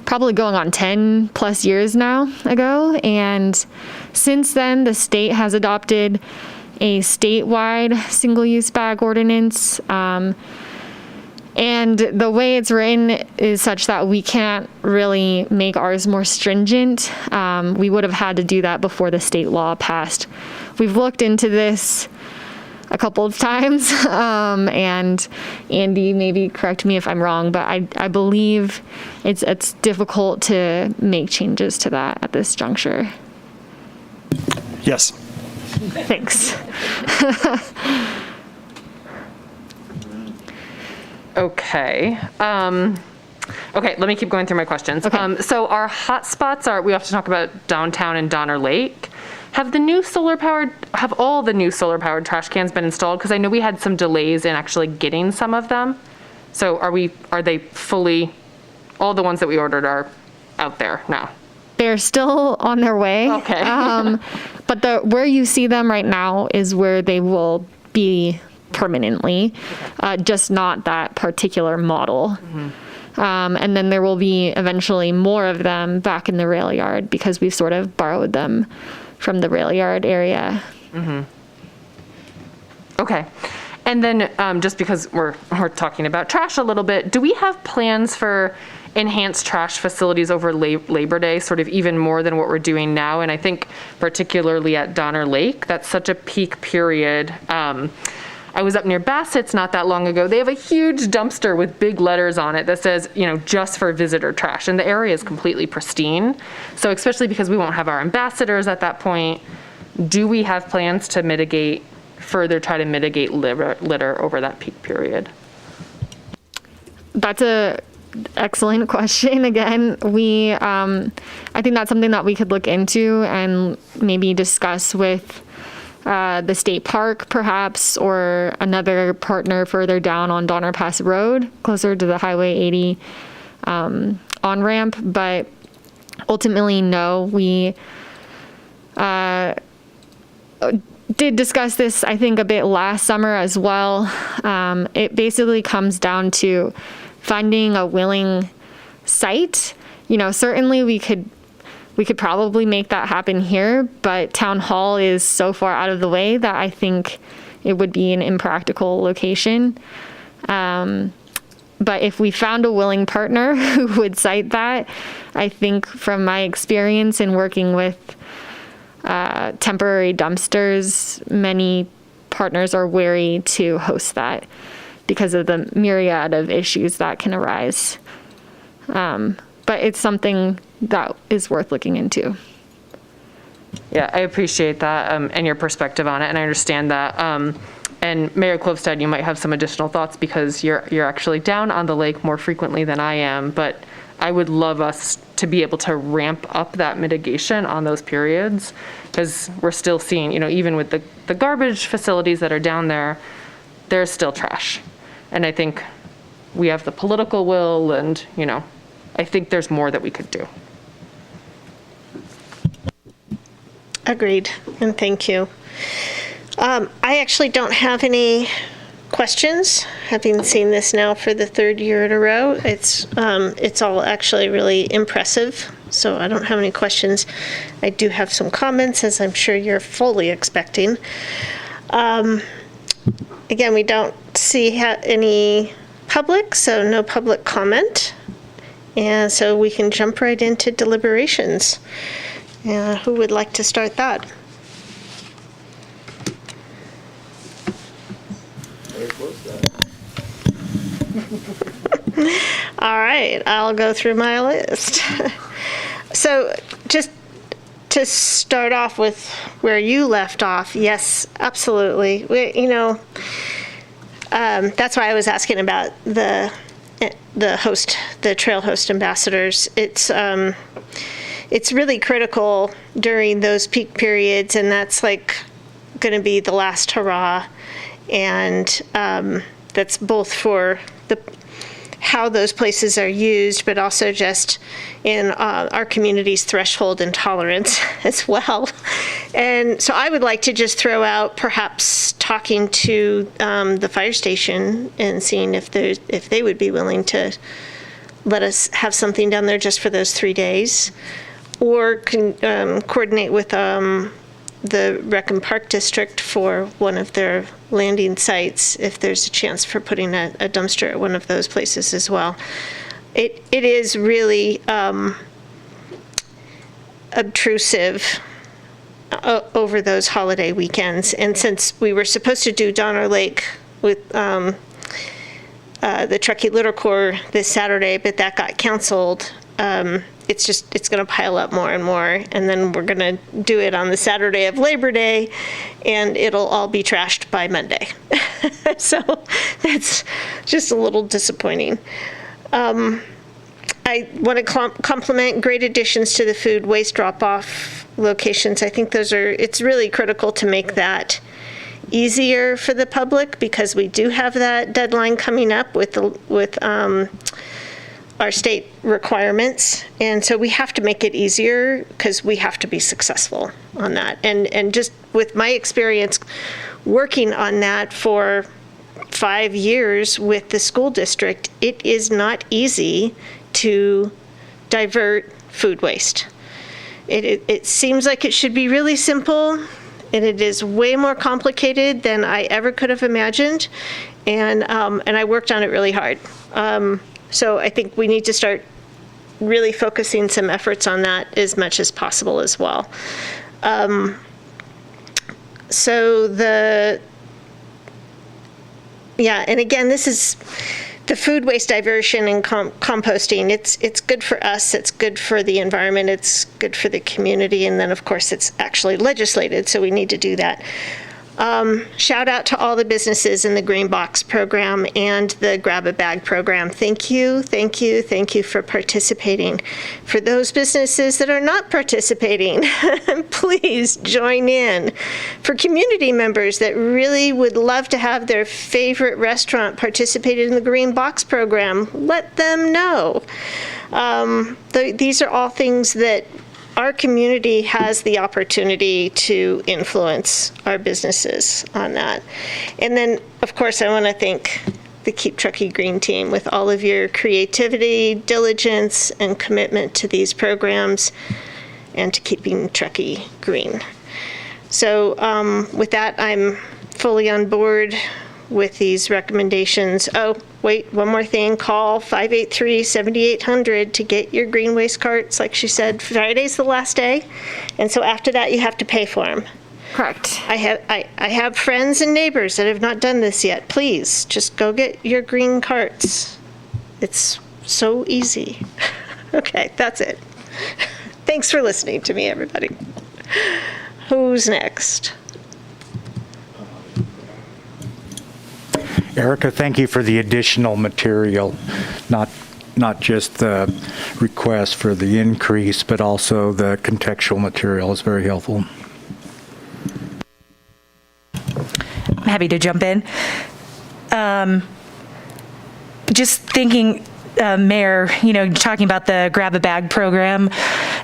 probably going on 10 plus years now ago. And since then, the state has adopted a statewide single-use bag ordinance. And the way it's written is such that we can't really make ours more stringent. We would have had to do that before the state law passed. We've looked into this a couple of times, and Andy, maybe correct me if I'm wrong, but I believe it's difficult to make changes to that at this juncture. Yes. Thanks. Okay. Okay, let me keep going through my questions. Okay. So our hotspots are, we have to talk about downtown and Donner Lake. Have all the new solar-powered trash cans been installed? Because I know we had some delays in actually getting some of them. So are they fully, all the ones that we ordered are out there now? They're still on their way. Okay. But where you see them right now is where they will be permanently, just not that particular model. And then there will be eventually more of them back in the rail yard because we've sort of borrowed them from the rail yard area. Okay. And then just because we're talking about trash a little bit, do we have plans for enhanced trash facilities over Labor Day, sort of even more than what we're doing now? And I think particularly at Donner Lake, that's such a peak period. I was up near Bassett's not that long ago. They have a huge dumpster with big letters on it that says, just for visitor trash. And the area is completely pristine. So especially because we won't have our ambassadors at that point, do we have plans to try to mitigate litter over that peak period? That's a excellent question. Again, I think that's something that we could look into and maybe discuss with the state park perhaps, or another partner further down on Donner Pass Road, closer to the Highway 80 on-ramp. But ultimately, no, we did discuss this, I think, a bit last summer as well. It basically comes down to finding a willing site. Certainly we could probably make that happen here, but Town Hall is so far out of the way that I think it would be an impractical location. But if we found a willing partner who would site that, I think from my experience in working with temporary dumpsters, many partners are wary to host that because of the myriad of issues that can arise. But it's something that is worth looking into. Yeah, I appreciate that and your perspective on it, and I understand that. And Mayor Klövstad, you might have some additional thoughts because you're actually down on the lake more frequently than I am, but I would love us to be able to ramp up that mitigation on those periods, because we're still seeing, even with the garbage facilities that are down there, there's still trash. And I think we have the political will and, I think there's more that we could do. Agreed, and thank you. I actually don't have any questions, having seen this now for the third year in a row. It's all actually really impressive, so I don't have any questions. I do have some comments, as I'm sure you're fully expecting. again, we don't see any public, so no public comment. And so we can jump right into deliberations. Who would like to start that? All right, I'll go through my list. So just to start off with where you left off, yes, absolutely. That's why I was asking about the trail host ambassadors. It's really critical during those peak periods, and that's like going to be the last hurrah. And that's both for how those places are used, but also just in our community's threshold and tolerance as well. And so I would like to just throw out perhaps talking to the fire station and seeing if they would be willing to let us have something down there just for those 3 days, or coordinate with the Rec and Park District for one of their landing sites if there's a chance for putting a dumpster at one of those places as well. It is really obtrusive over those holiday weekends. And since we were supposed to do Donner Lake with the Truckee Litter Corps this Saturday, but that got canceled, it's going to pile up more and more. And then we're going to do it on the Saturday of Labor Day, and it'll all be trashed by Monday. So that's just a little disappointing. I want to compliment great additions to the food waste drop-off locations. I think it's really critical to make that easier for the public, because we do have that deadline coming up with our state requirements. And so we have to make it easier because we have to be successful on that. And just with my experience working on that for 5 years with the school district, it is not easy to divert food waste. It seems like it should be really simple, and it is way more complicated than I ever could have imagined. And I worked on it really hard. So I think we need to start really focusing some efforts on that as much as possible as well. And again, this is the food waste diversion and composting. It's good for us, it's good for the environment, it's good for the community, and then of course it's actually legislated, so we need to do that. Shout out to all the businesses in the Green Box program and the Grab a Bag program. Thank you for participating. For those businesses that are not participating, please join in. For community members that really would love to have their favorite restaurant participate in the Green Box program, let them know. These are all things that our community has the opportunity to influence our businesses on that. And then, of course, I want to thank the Keep Truckee Green team with all of your creativity, diligence, and commitment to these programs and to keeping Truckee green. So with that, I'm fully on board with these recommendations. Oh, wait, one more thing. Call 583-7800 to get your green waste carts. Like she said, Friday's the last day, and so after that you have to pay for them. Correct. I have friends and neighbors that have not done this yet. Please, just go get your green carts. It's so easy. Okay, that's it. Thanks for listening to me, everybody. Who's next? Erica, thank you for the additional material, not just the request for the increase, but also the contextual material is very helpful. I'm happy to jump in. Just thinking, Mayor, talking about the Grab a Bag program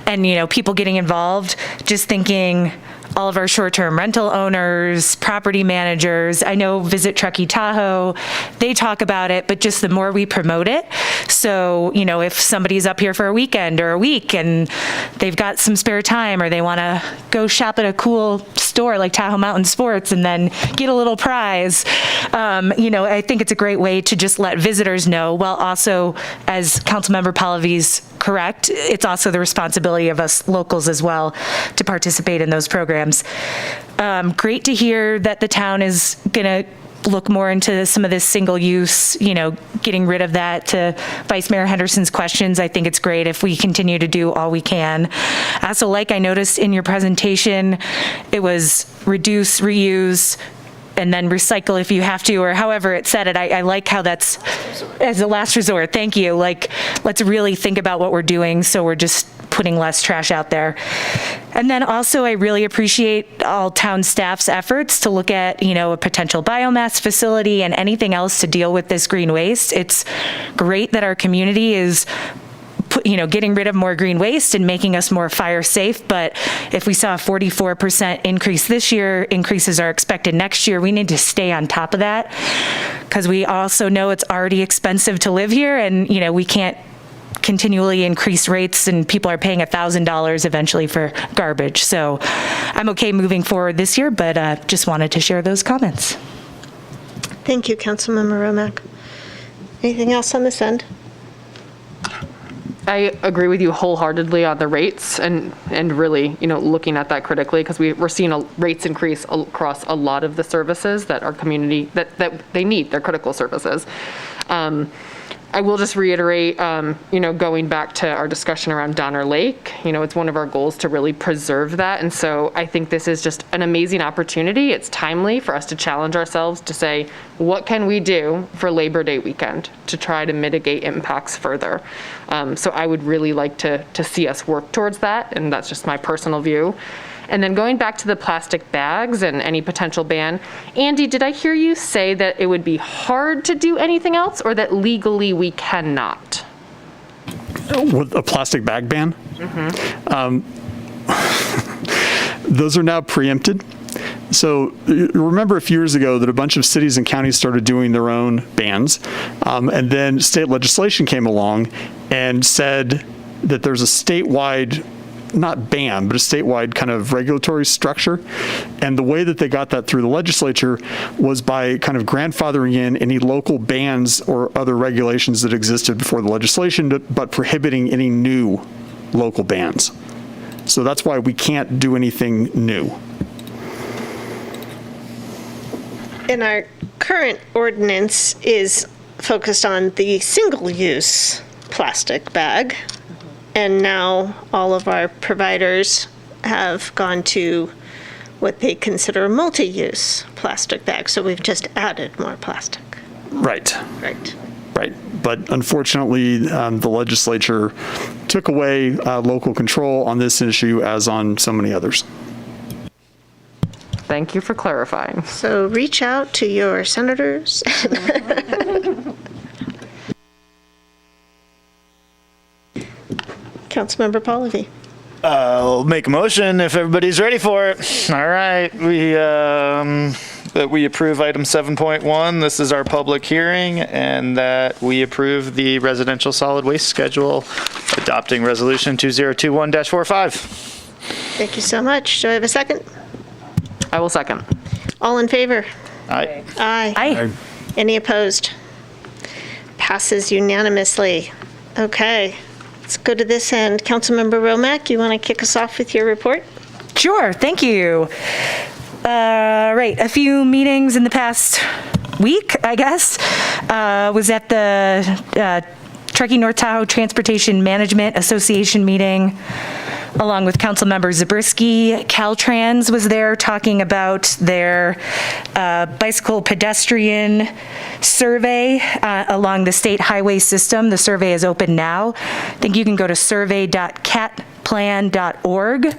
and, people getting involved, just thinking all of our short-term rental owners, property managers. I know Visit Truckee Tahoe, they talk about it, but just the more we promote it. So, if somebody's up here for a weekend or a week and they've got some spare time, or they want to go shop at a cool store like Tahoe Mountain Sports and then get a little prize, I think it's a great way to just let visitors know, while also, as Councilmember Pallavi's correct, it's also the responsibility of us locals as well to participate in those programs. Great to hear that the town is going to look more into some of this single use, getting rid of that. To Vice Mayor Henderson's questions, I think it's great if we continue to do all we can. Also, I noticed in your presentation, it was reduce, reuse, and then recycle if you have to, or however it said it. I like how that's as a last resort. Thank you. Let's really think about what we're doing so we're just putting less trash out there. And then also, I really appreciate all town staff's efforts to look at, a potential biomass facility and anything else to deal with this green waste. It's great that our community is getting rid of more green waste and making us more fire safe. But if we saw a 44% increase this year, increases are expected next year, we need to stay on top of that, because we also know it's already expensive to live here, and, we can't continually increase rates, and people are paying $1,000 eventually for garbage. So I'm okay moving forward this year, but just wanted to share those comments. Thank you, Councilmember Romack. Anything else on this end? I agree with you wholeheartedly on the rates, and really, looking at that critically, because we're seeing a rates increase across a lot of the services that our community, that they need, they're critical services. I will just reiterate, going back to our discussion around Donner Lake, it's one of our goals to really preserve that. And so I think this is just an amazing opportunity. It's timely for us to challenge ourselves to say, what can we do for Labor Day weekend to try to mitigate impacts further? So I would really like to see us work towards that. And that's just my personal view. And then going back to the plastic bags and any potential ban, Andy, did I hear you say that it would be hard to do anything else, or that legally we cannot? With a plastic bag ban? Those are now preempted. So you remember a few years ago that a bunch of cities and counties started doing their own bans, and then state legislation came along and said that there's a statewide, not ban, but a statewide kind of regulatory structure. And the way that they got that through the legislature was by kind of grandfathering in any local bans or other regulations that existed before the legislation, but prohibiting any new local bans. So that's why we can't do anything new. And our current ordinance is focused on the single-use plastic bag. And now all of our providers have gone to what they consider a multi-use plastic bag. So we've just added more plastic. Right. Right. Right. But unfortunately, the legislature took away local control on this issue, as on so many others. Thank you for clarifying. So reach out to your senators. Councilmember Pallavi. I'll make a motion if everybody's ready for it. All right, that we approve item 7.1. This is our public hearing, and that we approve the residential solid waste schedule, adopting resolution 2021-45. Thank you so much. Do I have a second? I will second. All in favor? Aye. Aye. Aye. Any opposed? Passes unanimously. Okay, let's go to this end. Councilmember Romack, you want to kick us off with your report? Sure, thank you. Right, a few meetings in the past week, I guess. Was at the Truckee North Tahoe Transportation Management Association meeting, along with Councilmember Zabriskie. Caltrans was there talking about their bicycle pedestrian survey along the state highway system. The survey is open now. I think you can go to survey.catplan.org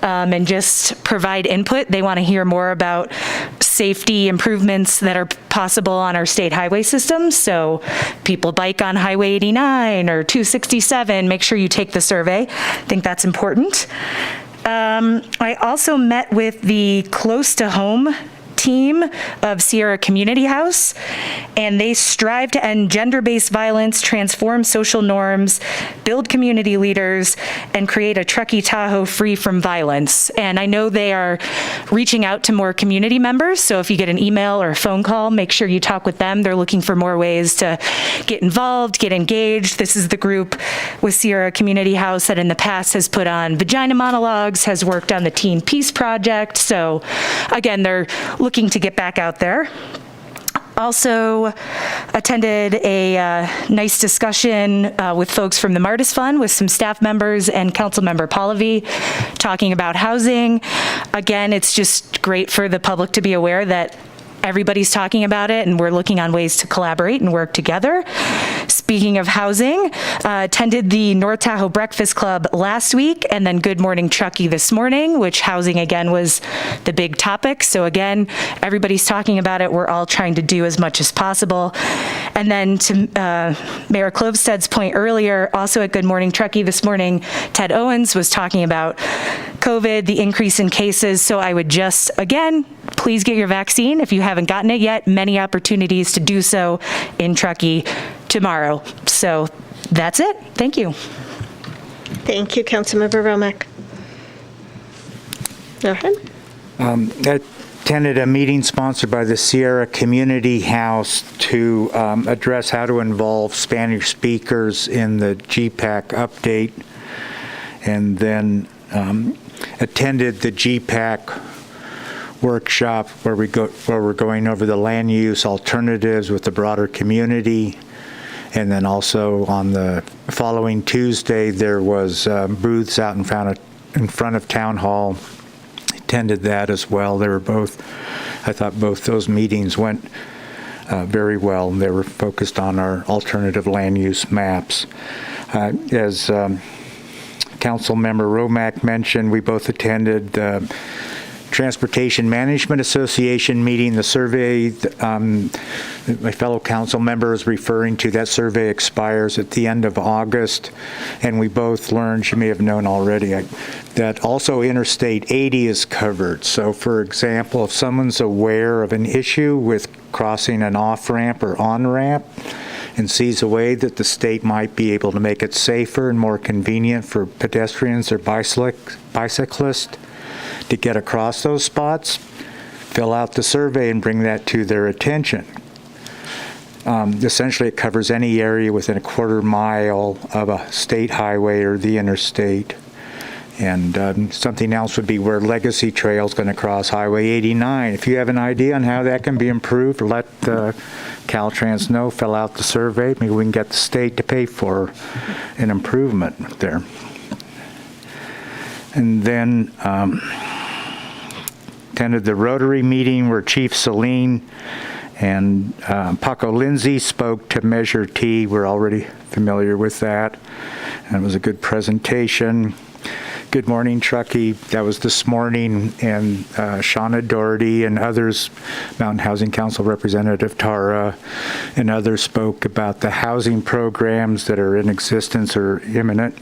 and just provide input. They want to hear more about safety improvements that are possible on our state highway system. So people bike on Highway 89 or 267, make sure you take the survey. I think that's important. I also met with the Close to Home team of Sierra Community House, and they strive to end gender-based violence, transform social norms, build community leaders, and create a Truckee Tahoe free from violence. And I know they are reaching out to more community members, so if you get an email or a phone call, make sure you talk with them. They're looking for more ways to get involved, get engaged. This is the group with Sierra Community House that in the past has put on vagina monologues, has worked on the Teen Peace Project. So again, they're looking to get back out there. Also attended a nice discussion with folks from the Martis Fund with some staff members and Councilmember Pallavi talking about housing. Again, it's just great for the public to be aware that everybody's talking about it, and we're looking on ways to collaborate and work together. Speaking of housing, attended the North Tahoe Breakfast Club last week, and then Good Morning Truckee this morning, which housing again was the big topic. So again, everybody's talking about it. We're all trying to do as much as possible. And then to Mayor Klövstad's point earlier, also at Good Morning Truckee this morning, Ted Owens was talking about COVID, the increase in cases. So I would just, again, please get your vaccine. If you haven't gotten it yet, many opportunities to do so in Truckee tomorrow. So that's it. Thank you. Thank you, Councilmember Romack. Go ahead. I attended a meeting sponsored by the Sierra Community House to address how to involve Spanish speakers in the GPAC update, and then attended the GPAC workshop where we're going over the land use alternatives with the broader community. And then also on the following Tuesday, there was booths out in front of Town Hall. Attended that as well. They were both, I thought both those meetings went very well. They were focused on our alternative land use maps. As Council Member Romack mentioned, we both attended the Transportation Management Association meeting. The survey my fellow council member is referring to, that survey expires at the end of August, and we both learned, you may have known already, that also Interstate 80 is covered. So for example, if someone's aware of an issue with crossing an off-ramp or on-ramp and sees a way that the state might be able to make it safer and more convenient for pedestrians or bicyclists to get across those spots, fill out the survey and bring that to their attention. Essentially, it covers any area within a quarter mile of a state highway or the interstate. And something else would be where Legacy Trail is going to cross Highway 89. If you have an idea on how that can be improved, let Caltrans know, fill out the survey. Maybe we can get the state to pay for an improvement there. And then attended the Rotary meeting where Chief Celine and Paco Lindsay spoke to Measure T. We're already familiar with that, and it was a good presentation. Good Morning Truckee, that was this morning, and Shauna Doherty and others, Mountain Housing Council Representative Tara and others spoke about the housing programs that are in existence or imminent.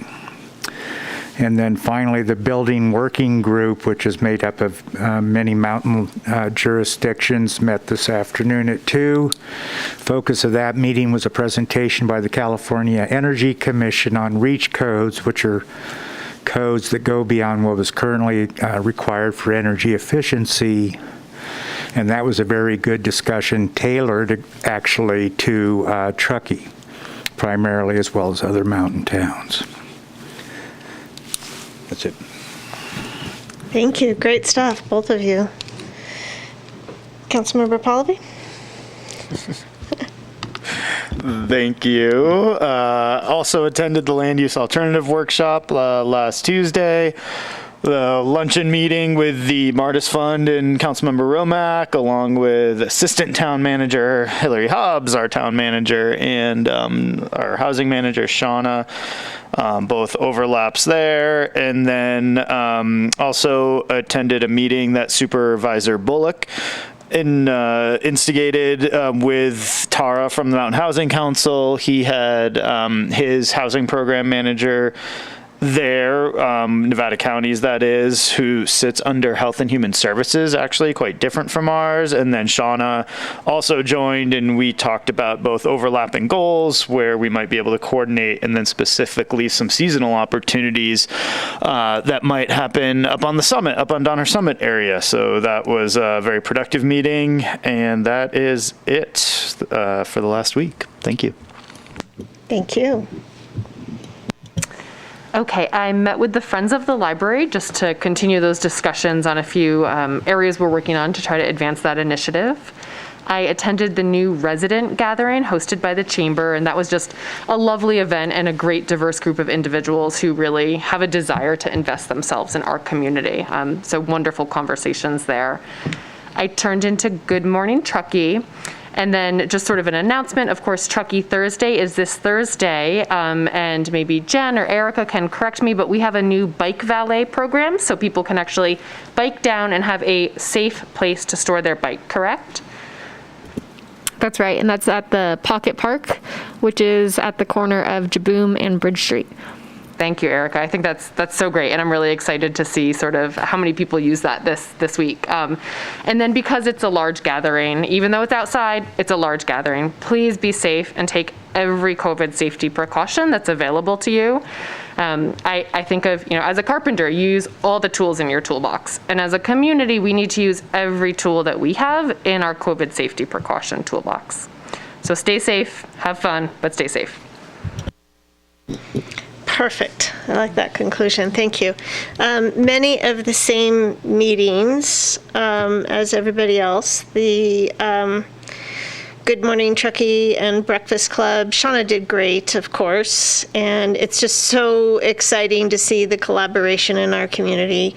And then finally, the Building Working Group, which is made up of many mountain jurisdictions, met this afternoon at 2. Focus of that meeting was a presentation by the California Energy Commission on REACH codes, which are codes that go beyond what was currently required for energy efficiency. And that was a very good discussion, tailored actually to Truckee, primarily, as well as other mountain towns. That's it. Thank you. Great stuff, both of you. Councilmember Pallavi? Thank you. Also attended the Land Use Alternative Workshop last Tuesday. The luncheon meeting with the Martis Fund and Councilmember Romack, along with Assistant Town Manager Hillary Hobbs, our town manager, and our housing manager, Shauna. Both overlaps there. And then also attended a meeting that Supervisor Bullock instigated with Tara from the Mountain Housing Council. He had his housing program manager there, Nevada Counties, that is, who sits under Health and Human Services, actually quite different from ours. And then Shauna also joined, and we talked about both overlapping goals where we might be able to coordinate, and then specifically some seasonal opportunities that might happen up on the summit, up on Donner Summit area. So that was a very productive meeting, and that is it for the last week. Thank you. Thank you. Okay, I met with the Friends of the Library just to continue those discussions on a few areas we're working on to try to advance that initiative. I attended the new resident gathering hosted by the Chamber, and that was just a lovely event and a great diverse group of individuals who really have a desire to invest themselves in our community. So wonderful conversations there. I turned into Good Morning Truckee. And then just sort of an announcement, of course, Truckee Thursday is this Thursday, and maybe Jen or Erica can correct me, but we have a new bike valet program, so people can actually bike down and have a safe place to store their bike, correct? That's right, and that's at the Pocket Park, which is at the corner of Jaboom and Bridge Street. Thank you, Erica. I think that's so great, and I'm really excited to see sort of how many people use that this week. And then because it's a large gathering, even though it's outside, it's a large gathering. Please be safe and take every COVID safety precaution that's available to you. I think of, as a carpenter, you use all the tools in your toolbox, and as a community, we need to use every tool that we have in our COVID safety precaution toolbox. So stay safe, have fun, but stay safe. Perfect. I like that conclusion. Thank you. Many of the same meetings as everybody else. The Good Morning Truckee and Breakfast Club. Shauna did great, of course, and it's just so exciting to see the collaboration in our community.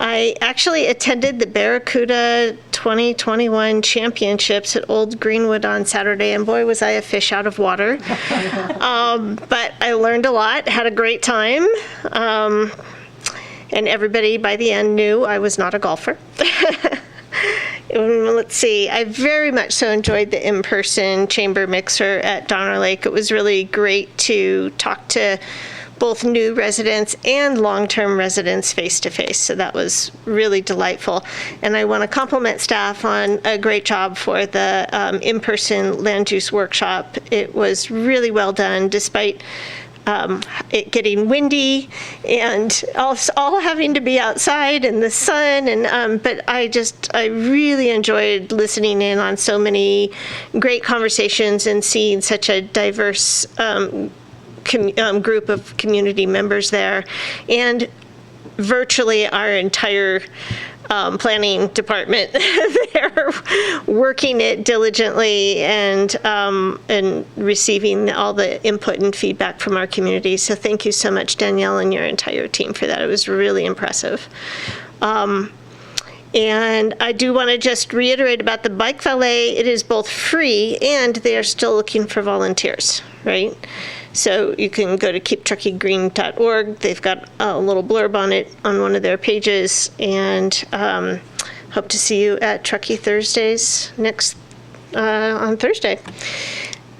I actually attended the Barracuda 2021 championships at Old Greenwood on Saturday, and boy, was I a fish out of water. But I learned a lot, had a great time, and everybody by the end knew I was not a golfer. Let's see, I very much so enjoyed the in-person chamber mixer at Donner Lake. It was really great to talk to both new residents and long-term residents face-to-face. So that was really delightful. And I want to compliment staff on a great job for the in-person land use workshop. It was really well done, despite it getting windy and all having to be outside in the sun. And but I really enjoyed listening in on so many great conversations and seeing such a diverse group of community members there, and virtually our entire planning department. They're working it diligently and receiving all the input and feedback from our community. So thank you so much, Danielle, and your entire team for that. It was really impressive. And I do want to just reiterate about the bike valet. It is both free and they are still looking for volunteers, right? So you can go to keeptruckeegreen.org. They've got a little blurb on it on one of their pages, and hope to see you at Truckee Thursdays on Thursday.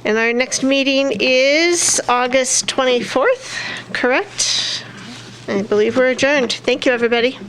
And our next meeting is August 24th, correct? I believe we're adjourned. Thank you, everybody.